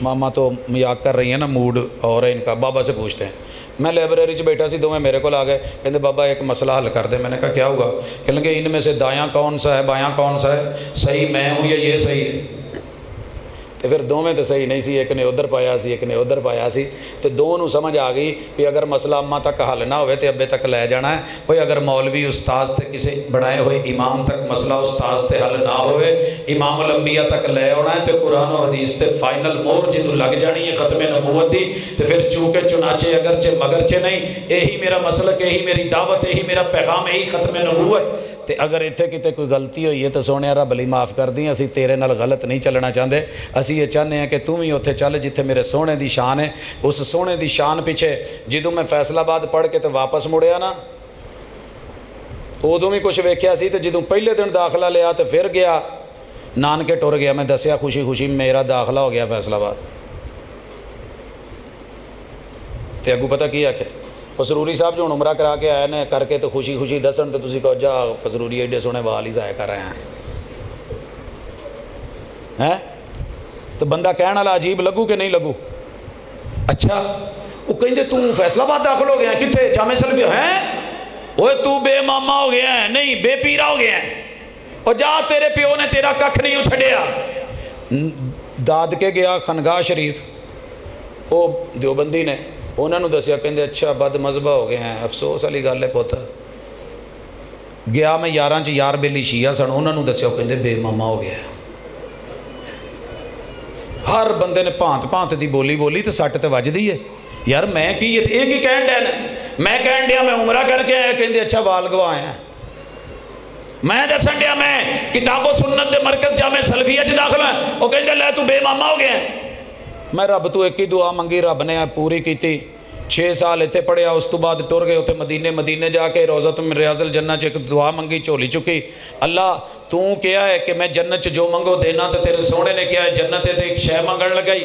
ماما تو مذاق کر رہی ہیں نا، موڈ اور ہے ان کا، بابا سے پوچھتے ہیں۔ میں لائبریری چ بیٹھا سی، دوویں میرے کو آ گئے، کہتے بابا ایک مسئلہ حل کر دے۔ میں نے کہا کیا ہوگا؟ کہنے لگے ان میں سے دایاں کون سا ہے، بایاں کون سا ہے، صحیح میں ہوں یا یہ صحیح ہے؟ تو پھر دونوں تو صحیح نہیں سی، ایک نے ادھر پایا سی، ایک نے ادھر پایا سی، تو دونوں سمجھ آ گئی کہ اگر مسئلہ اماں تک حل نہ ہوئے تو ابے تک لے جانا ہے۔ کوئی اگر مولوی استاذ تے کسی بڑھائے ہوئے امام تک مسئلہ استاذ تے حل نہ ہوئے، امام الانبیاء تک لے آنا ہے، تو قرآن و حدیث تے فائنل مور جدو لگ جانی ہے ختم نبوت دی، تو پھر چونکہ چنانچہ اگرچہ مگرچہ نہیں، یہی میرا مسلک، یہی میری دعوت، یہی میرا پیغام، یہی ختم نبوت۔ تے اگر اتھے کتے کوئی غلطی ہوئی ہے تو سونے رب علی معاف کر دیں، اسی تیرے نال غلط نہیں چلنا چاہتے، اسی یہ چاہتے ہیں کہ تم ہی اتھے چل جتھے میرے سونے دی شان ہے۔ اس سونے دی شان پیچھے جدوں میں فیصلہ آباد پڑھ کے تو واپس مڑیا نا، ادوں بھی کچھ ویکھیا سی، تو جدوں پہلے دن داخلہ لیا تو پھر گیا نانکے ٹر گیا، میں دسیا خوشی خوشی میرا داخلہ ہو گیا فیصلہ آباد۔ تے اگوں پتہ کی آکھے پسروری صاحب جو عمرہ کرا کے آئے نے کر کے تو خوشی خوشی دسن، تو تسی کہو جا پسروری ایڈے سونے وال ہی ضائع کر رہے ہیں، تو بندہ کہنا والا عجیب لگو کہ نہیں لگو؟ اچھا وہ کہیں تو فیصلہ آباد داخل ہو گیا ہے، کتنے جامع سلفیہ ہیں؟ اوے تو بے ماما ہو گیا ہے، نہیں بے پیرا ہو گیا ہے، اور جا تیرے پیو نے تیرا ککھ نہیں اچھڑیا۔ داد کے گیا خانگاہ شریف، وہ دیوبندی نے انہوں نے دسیا، کہندے اچھا بد مذہبہ ہو گئے ہیں، افسوس والی گل ہے پوتا۔ گیا میں یاراں چ یار بیلی شیعہ سن، انہوں نے دسیا، کہندے بے ماما ہو گیا ہے۔ ہر بندے نے پانت پانت دی بولی بولی تو سٹ تے وج دی ہے، یار میں کی یہ کی کہن ڈیا نے، میں کہن ڈیا میں عمرہ کر کے آیا، کہندے اچھا وال گوائے ہیں، میں دسن ڈیا میں کتاب و سنت دے مرکز جامع سلفیہ چ داخل ہے، وہ کہندے لے تو بے ماما ہو گیا ہے۔ میں رب تو ایک ہی دعا منگی، رب نے پوری کیتی، 6 ਸਾਲ ਇੱਥੇ ਪੜ੍ਹਿਆ, ਉਸ ਤੋਂ ਬਾਅਦ ਟੁਰ ਗਏ ਉੱਥੇ ਮਦੀਨੇ ਜਾ ਕੇ ਰੌਜ਼ਤ ਮਿਨ ਰਿਆਜ਼ਿਲ ਜੰਨਤ 'ਚ ਇੱਕ ਦੁਆ ਮੰਗੀ, ਝੋਲੀ ਚੁੱਕੀ, ਅੱਲਾ ਤੂੰ ਕਿਹਾ ਹੈ ਕਿ ਮੈਂ ਜੰਨਤ 'ਚ ਜੋ ਮੰਗੋ ਦੇਣਾ, ਤੇ ਤੇਰੇ ਸੋਹਣੇ ਨੇ ਕਿਹਾ ਹੈ ਜੰਨਤ ਤੇ ਇੱਕ ਸ਼ੈ ਮੰਗਣ ਲਗਾਈ,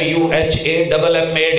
MUHAMMAD